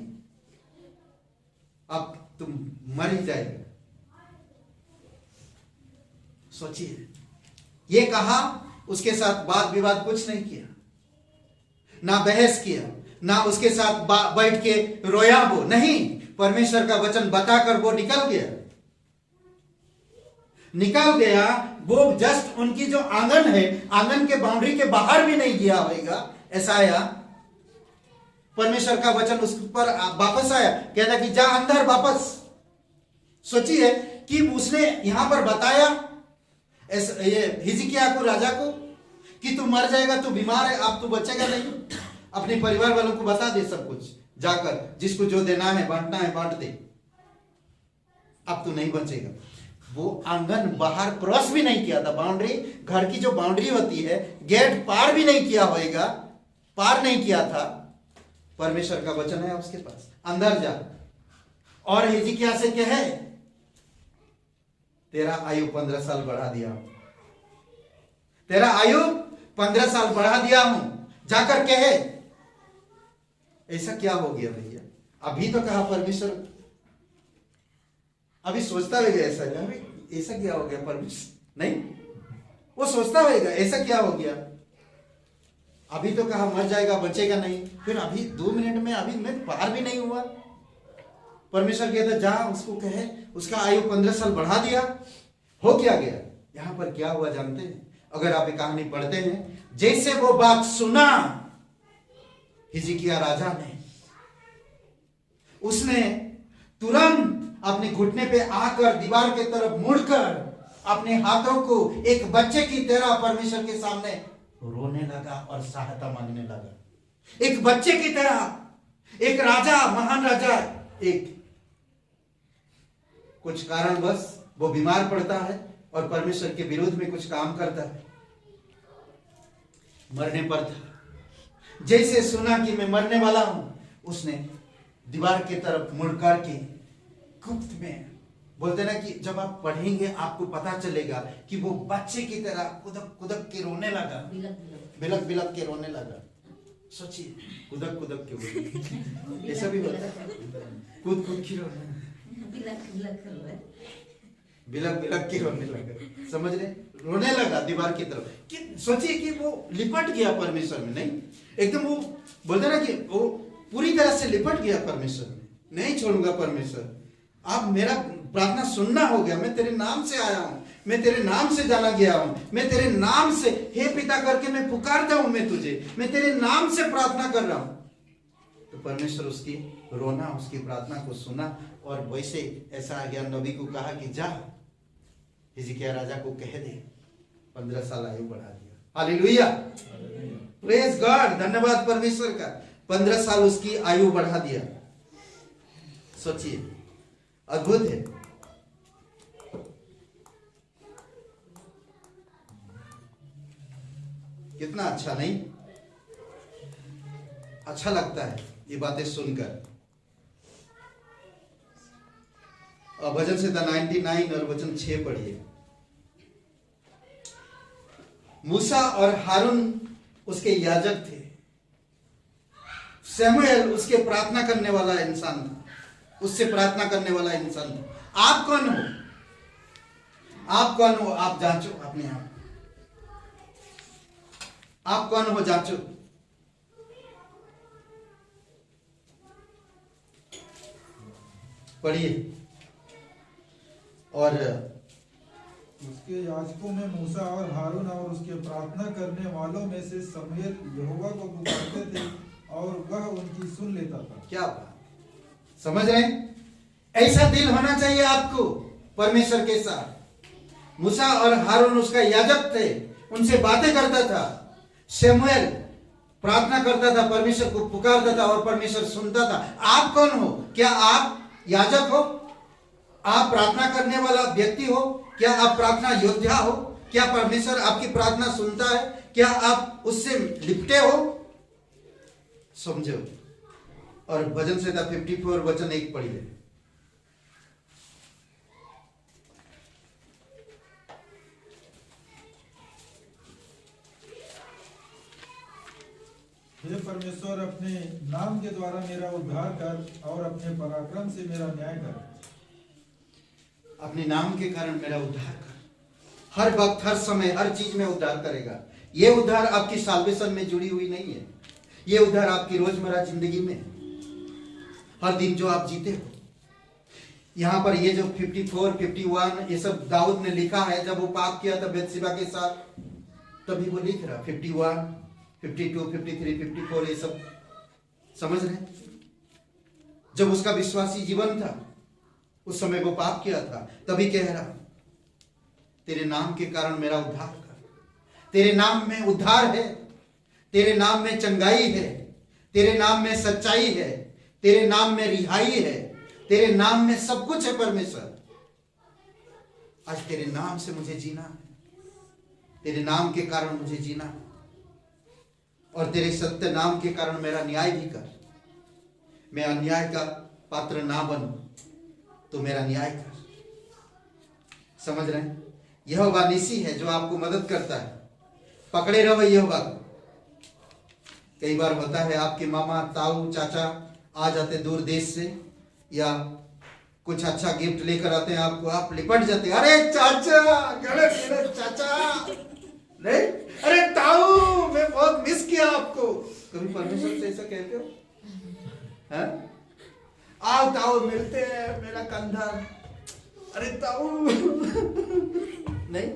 अब तुम मर ही जाएगा। सोचिए, ये कहा, उसके साथ वाद विवाद कुछ नहीं किया, ना बहस किया, ना उसके साथ बैठ के रोया, वो नहीं, परमेश्वर का वचन बताकर वो निकल गया। वो जस्ट उनकी जो आंगन है, आंगन के बाउंड्री के बाहर भी नहीं गया होगा। यशायाह, परमेश्वर का वचन उस पर वापस आया, कहता कि जा अंदर वापस। सोचिए कि उसने यहां पर बताया ये हिजकिय्याह को, राजा को, कि तू मर जाएगा, तू बीमार है, अब तू बचेगा नहीं। अपने परिवार वालों को बता दे सब कुछ, जाकर जिसको जो देना है बांटना है बांट दे, अब तू नहीं बचेगा। वो आंगन बाहर क्रॉस भी नहीं किया था, बाउंड्री, घर की जो बाउंड्री होती है, गेट पार भी नहीं किया होगा, पार नहीं किया था। परमेश्वर का वचन है उसके पास, अंदर जा और हिजकिय्याह से कहे, तेरा आयु 15 साल बढ़ा दिया हूं, तेरा आयु 15 साल बढ़ा दिया हूं, जाकर कहे। ऐसा क्या हो गया भैया? अभी तो कहा परमेश्वर, अभी सोचता रहेगा ऐसा क्या हो गया परमेश्वर? नहीं, वो सोचता रहेगा ऐसा क्या हो गया? अभी तो कहा मर जाएगा, बचेगा नहीं, फिर अभी 2 मिनट में अभी मैं पार भी नहीं हुआ। परमेश्वर कहता जा उसको कहे, उसका आयु 15 साल बढ़ा दिया। हो क्या गया? यहां पर क्या हुआ जानते हैं? अगर आप ये कहानी पढ़ते हैं, जैसे वो बात सुना हिजकिय्याह राजा ने, उसने तुरंत अपने घुटने पे आकर दीवार के तरफ मुड़कर अपने हाथों को एक बच्चे की तरह परमेश्वर के सामने रोने लगा और सहायता मांगने लगा। एक बच्चे की तरह, एक राजा, महान राजा, एक कुछ कारणवश वो बीमार पड़ता है और परमेश्वर के विरोध में कुछ काम करता है, मरने पर था। जैसे सुना कि मैं मरने वाला हूं, उसने दीवार की तरफ मुड़कर के गुप्त में, बोलते ना कि जब आप पढ़ेंगे आपको पता चलेगा कि वो बच्चे की तरह कुदक कुदक के रोने लगा, बिलक बिलक के रोने लगा। सोचिए, कुदक कुदक के ऐसा भी होता है, कूद कूद के रोने, बिलक बिलक के रोने लगा। समझ रहे? रोने लगा दीवार की तरफ। कि सोचिए कि वो लिपट गया परमेश्वर में, नहीं एकदम वो बोलते ना कि वो पूरी तरह से लिपट गया परमेश्वर में, नहीं छोड़ूंगा परमेश्वर, अब मेरा प्रार्थना सुनना हो गया, मैं तेरे नाम से आया हूं, मैं तेरे नाम से जाना गया हूं, मैं तेरे नाम से हे पिता करके मैं पुकारता हूं, मैं तुझे, मैं तेरे नाम से प्रार्थना कर रहा हूं। तो परमेश्वर उसकी रोना, उसकी प्रार्थना को सुना और वैसे ऐसा आज्ञा नबी को कहा कि जा हिजकिय्याह राजा को कह दे 15 साल आयु बढ़ा दिया। हालेलुया, प्रेज गॉड, धन्यवाद परमेश्वर का। 15 साल उसकी आयु बढ़ा दिया। सोचिए, अद्भुत है। कितना अच्छा, नहीं? अच्छा लगता है ये बातें सुनकर। भजन संहिता 99 और वचन 6 पढ़िए। मूसा और हारून उसके याजक थे, शमूएल उसके प्रार्थना करने वाला इंसान था, उससे प्रार्थना करने वाला इंसान था। आप कौन हो? आप कौन हो? आप जांचो अपने आप कौन हो, जांचो। पढ़िए। और उसके याजकों में मूसा और हारून और उसके प्रार्थना करने वालों में से शमूएल यहोवा को पुकारते थे और वह उनकी सुन लेता था। क्या बात, समझ रहे हैं? ऐसा दिल होना चाहिए आपको परमेश्वर के साथ। मूसा और हारून उसका याजक थे, उनसे बातें करता था। शमूएल प्रार्थना करता था, परमेश्वर को पुकारता था और परमेश्वर सुनता था। आप कौन हो? क्या आप याजक हो? आप प्रार्थना करने वाला व्यक्ति हो? क्या आप प्रार्थना योद्धा हो? क्या परमेश्वर आपकी प्रार्थना सुनता है? क्या आप उससे लिपटे हो? समझो। और भजन संहिता 54 वचन 1 पढ़िए। हे परमेश्वर, अपने नाम के द्वारा मेरा उद्धार कर और अपने पराक्रम से मेरा न्याय कर। अपने नाम के कारण मेरा उद्धार कर। हर वक्त, हर समय, हर चीज में उद्धार करेगा। ये उद्धार आपकी साल्वेशन में जुड़ी हुई नहीं है, ये उद्धार आपकी रोजमर्रा जिंदगी में, हर दिन जो आप जीते हो। यहाँ पर ये जो 54, 51 ये सब दाऊद ने लिखा है। जब वो पाप किया था बेतशेबा के साथ, तभी वो लिख रहा। 51, 52, 53, 54 ये सब समझ रहे हैं? जब उसका विश्वासी जीवन था, उस समय वो पाप किया था, तभी कह रहा तेरे नाम के कारण मेरा उद्धार कर। तेरे नाम में उद्धार है, तेरे नाम में चंगाई है, तेरे नाम में सच्चाई है, तेरे नाम में रिहाई है, तेरे नाम में सब कुछ है। परमेश्वर, आज तेरे नाम से मुझे जीना है, तेरे नाम के कारण मुझे जीना है, और तेरे सत्य नाम के कारण मेरा न्याय भी कर। मैं अन्याय का पात्र ना बनूं, तो मेरा न्याय कर। समझ रहे हैं? यहोवा निसी है जो आपको मदद करता है। पकड़े रहो यहोवा को। कई बार होता है आपके मामा, ताऊ, चाचा आ जाते दूर देश से, या कुछ अच्छा गिफ्ट लेकर आते हैं आपको, आप लिपट जाते हैं। अरे चाचा, गलत चाचा, नहीं, अरे ताऊ, मैं बहुत मिस किया आपको। कभी परमेश्वर से ऐसा कहते हो? हैं? आओ ताऊ, मिलते हैं, मेरा कंधा। अरे ताऊ नहीं,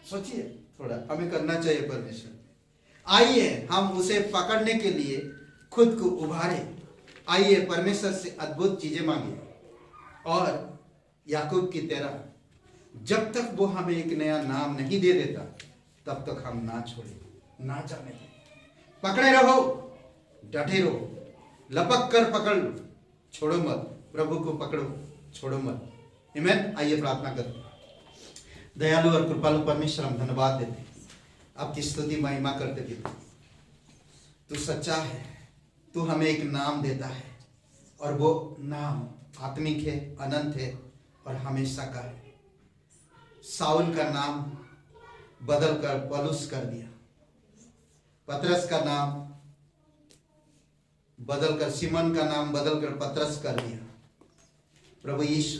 सोचिए थोड़ा, हमें करना चाहिए परमेश्वर। आइए हम उसे पकड़ने के लिए खुद को उभारे। आइए परमेश्वर से अद्भुत चीजें मांगे, और याकूब की तरह जब तक वो हमें एक नया नाम नहीं दे देता, तब तक हम ना छोड़े, ना जाने दें। पकड़े रहो, डटे रहो, लपक कर पकड़ लो, छोड़ो मत। प्रभु को पकड़ो, छोड़ो मत। आमीन। आइए प्रार्थना करते। दयालु और कृपालु परमेश्वर, हम धन्यवाद देते, आपकी स्तुति महिमा करते पिता। तू सच्चा है, तू हमें एक नाम देता है, और वो नाम आत्मिक है, अनंत है और हमेशा का है। साउल का नाम बदल कर पौलुस कर दिया, पतरस का नाम बदलकर, सिमोन का नाम बदलकर पतरस कर दिया। प्रभु यीशु,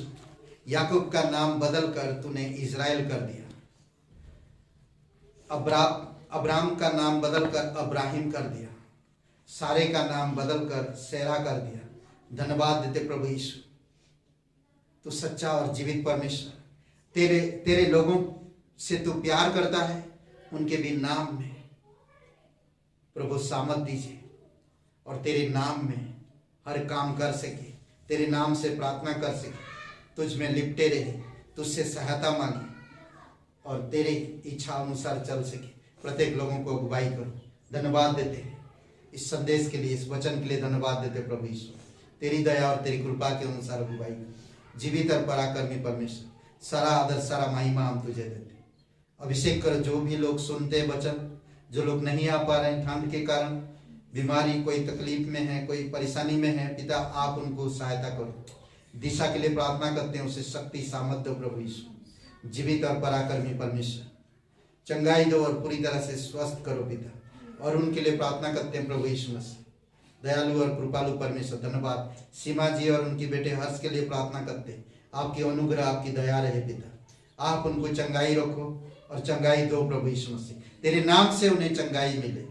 याकूब का नाम बदलकर तूने इज़राइल कर दिया। अब्राम का नाम बदलकर अब्राहिम कर दिया। सारे का नाम बदलकर सेरा कर दिया। धन्यवाद देते प्रभु यीशु, तू सच्चा और जीवित परमेश्वर। तेरे लोगों से तू प्यार करता है, उनके भी नाम में प्रभु सामर्थ दीजिए, और तेरे नाम में हर काम कर सके, तेरे नाम से प्रार्थना कर सके, तुझ में लिपटे रहे, तुझसे सहायता मांगे और तेरे इच्छा अनुसार चल सके। प्रत्येक लोगों को अगुवाई करो। धन्यवाद देते हैं इस संदेश के लिए, इस वचन के लिए धन्यवाद देते प्रभु यीशु। तेरी दया और तेरी कृपा के अनुसार अगुवाई करो। जीवित और पराक्रमी परमेश्वर, सारा आदर सारा महिमा हम तुझे देते। अभिषेक करो जो भी लोग सुनते वचन, जो लोग नहीं आ पा रहे हैं ठंड के कारण, बीमारी, कोई तकलीफ में है, कोई परेशानी में है, पिता आप उनको सहायता करो। दिशा के लिए प्रार्थना करते हैं, उसे शक्ति सामर्थ दो प्रभु यीशु। जीवित और पराक्रमी परमेश्वर, चंगाई दो और पूरी तरह से स्वस्थ करो पिता। और उनके लिए प्रार्थना करते हैं प्रभु यीशु मसीह, दयालु और कृपालु परमेश्वर। धन्यवाद। सीमा जी और उनके बेटे हर्ष के लिए प्रार्थना करते हैं, आपकी अनुग्रह आपकी दया रहे पिता। आप उनको चंगाई रखो और चंगाई दो प्रभु यीशु मसीह, तेरे नाम से उन्हें चंगाई मिले।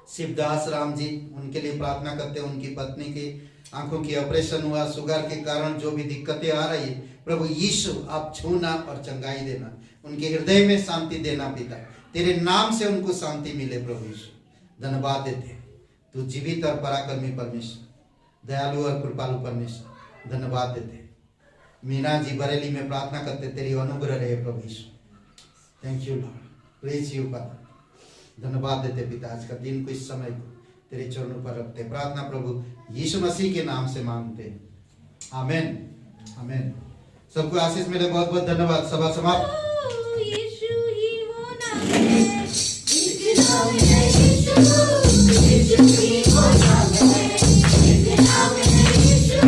शिवदास राम जी, उनके लिए प्रार्थना करते हैं, उनकी पत्नी की आंखों की ऑपरेशन हुआ, शुगर के कारण जो भी दिक्कतें आ रही है प्रभु यीशु आप छूना और चंगाई देना, उनके हृदय में शांति देना पिता, तेरे नाम से उनको शांति मिले प्रभु यीशु। धन्यवाद देते हैं, तू जीवित और पराक्रमी परमेश्वर, दयालु और कृपालु परमेश्वर। धन्यवाद देते हैं। मीना जी बरेली में प्रार्थना करते, तेरी अनुग्रह रहे प्रभु Yeshu. Thank you Lord, praise you father. धन्यवाद देते पिता, आज का दिन को इस समय को तेरे चरणों पर रखते, प्रार्थना प्रभु यीशु मसीह के नाम से मांगते हैं, आमेन आमेन। सबको आशीष मिले, बहुत बहुत धन्यवाद। सभा समाप्त। यीशु ही वो नाम है, एक नाम है यीशु, यीशु ही वो नाम है, एक नाम है यीशु,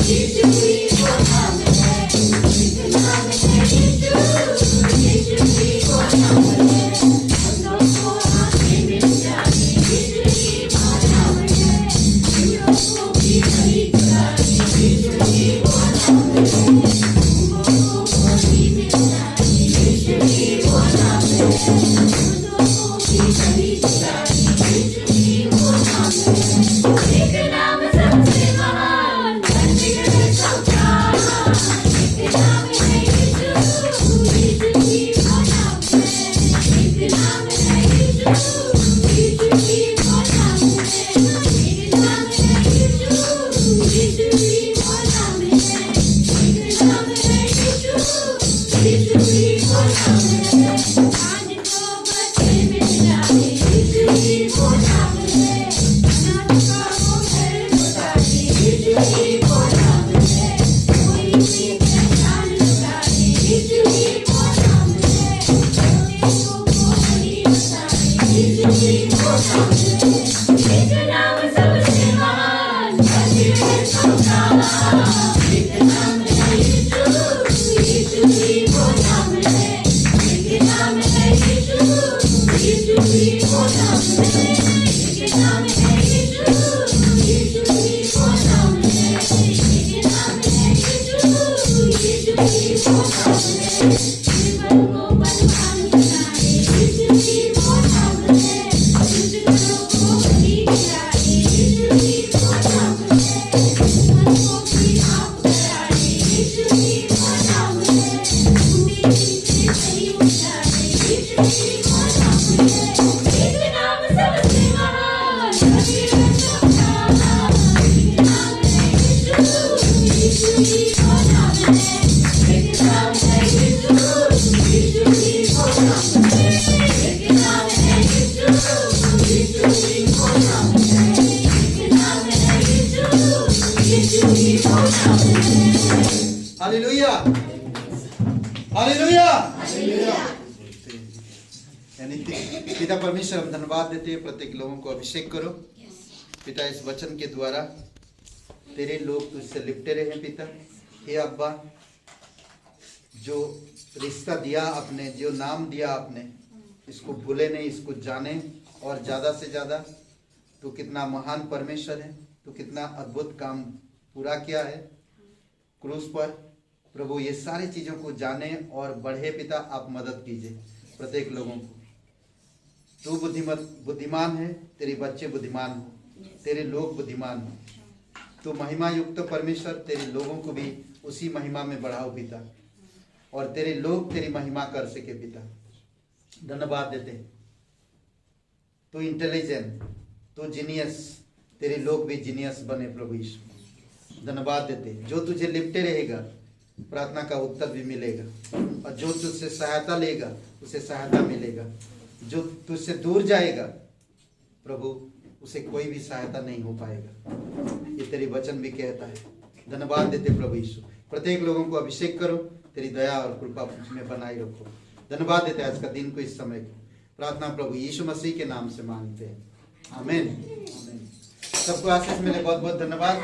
यीशु ही वो नाम है, एक नाम है यीशु, यीशु ही वो नाम है। हम लोग को आंखें मिल जाए, यीशु ही वो नाम है, हम लोग को भी नहीं कराए, यीशु ही वो नाम है, हम लोगों को भी मिल जाए, यीशु ही वो नाम है, हम लोगों की नहीं कराए, यीशु ही वो नाम है। एक नाम सबसे महान, बंदियों में सबका महान, एक नाम है यीशु, यीशु ही वो नाम है, एक नाम है यीशु, यीशु ही वो नाम है, एक नाम है यीशु, यीशु ही वो नाम है, एक नाम है यीशु, यीशु ही वो नाम है। आज तो बच्चे मिल जाए, यीशु ही वो नाम है, अनाथ का वो घर लुटा दे, यीशु ही वो नाम है, कोई भी पहचान लुटा दे, यीशु ही वो नाम है, लोगों को नहीं बताए, यीशु ही वो नाम है। एक नाम सबसे महान, बंदियों में सबका महान, एक नाम है यीशु, यीशु ही वो नाम है, एक नाम है यीशु, यीशु ही वो नाम है, एक नाम है यीशु, यीशु ही वो नाम है, एक नाम है यीशु, यीशु ही वो नाम है। जीवन को बलवान बनाए, यीशु ही वो नाम है, दुष्टों को बलि गिराए, यीशु ही वो नाम है, मन को भी आप कराए, यीशु ही वो नाम है, बूढ़ी से सही उठाए, यीशु ही वो नाम है। एक नाम सबसे महान, बंदियों में सबका महान, एक नाम है यीशु, यीशु ही वो नाम है, एक नाम है यीशु, यीशु ही वो नाम है, एक नाम है यीशु, यीशु ही वो नाम है, एक नाम है यीशु, यीशु ही वो नाम है। Hallelujah hallelujah. यानी पिता परमेश्वर, हम धन्यवाद देते हैं, प्रत्येक लोगों को अभिषेक करो पिता, इस वचन के द्वारा तेरे लोग तुझसे लिपटे रहे पिता। हे अब्बा, जो रिश्ता दिया आपने, जो नाम दिया आपने, इसको भूले नहीं, इसको जाने और ज़्यादा से ज़्यादा तू कितना महान परमेश्वर है, तू कितना अद्भुत काम पूरा किया है क्रूस पर। प्रभु ये सारी चीज़ों को जाने और बढ़े पिता, आप मदद कीजिए प्रत्येक लोगों को। तू बुद्धिमान है, तेरे बच्चे बुद्धिमान हो, तेरे लोग बुद्धिमान हो। तू महिमा युक्त परमेश्वर, तेरे लोगों को भी उसी महिमा में बढ़ाओ पिता, और तेरे लोग तेरी महिमा कर सके पिता। धन्यवाद देते हैं, तू इंटेलिजेंट, तू जीनियस, तेरे लोग भी जीनियस बने प्रभु यीशु। धन्यवाद देते, जो तुझे लिपटे रहेगा प्रार्थना का उत्तर भी मिलेगा, और जो तुझसे सहायता लेगा उसे सहायता मिलेगा। जो तुझसे दूर जाएगा प्रभु उसे कोई भी सहायता नहीं हो पाएगा, ये तेरी वचन भी कहता है। धन्यवाद देते प्रभु यीशु, प्रत्येक लोगों को अभिषेक करो, तेरी दया और कृपा में बनाए रखो। धन्यवाद देते आज का दिन को, इस समय को प्रार्थना प्रभु यीशु मसीह के नाम से मांगते हैं, आमीन। सबको आशीष मिले, बहुत बहुत धन्यवाद।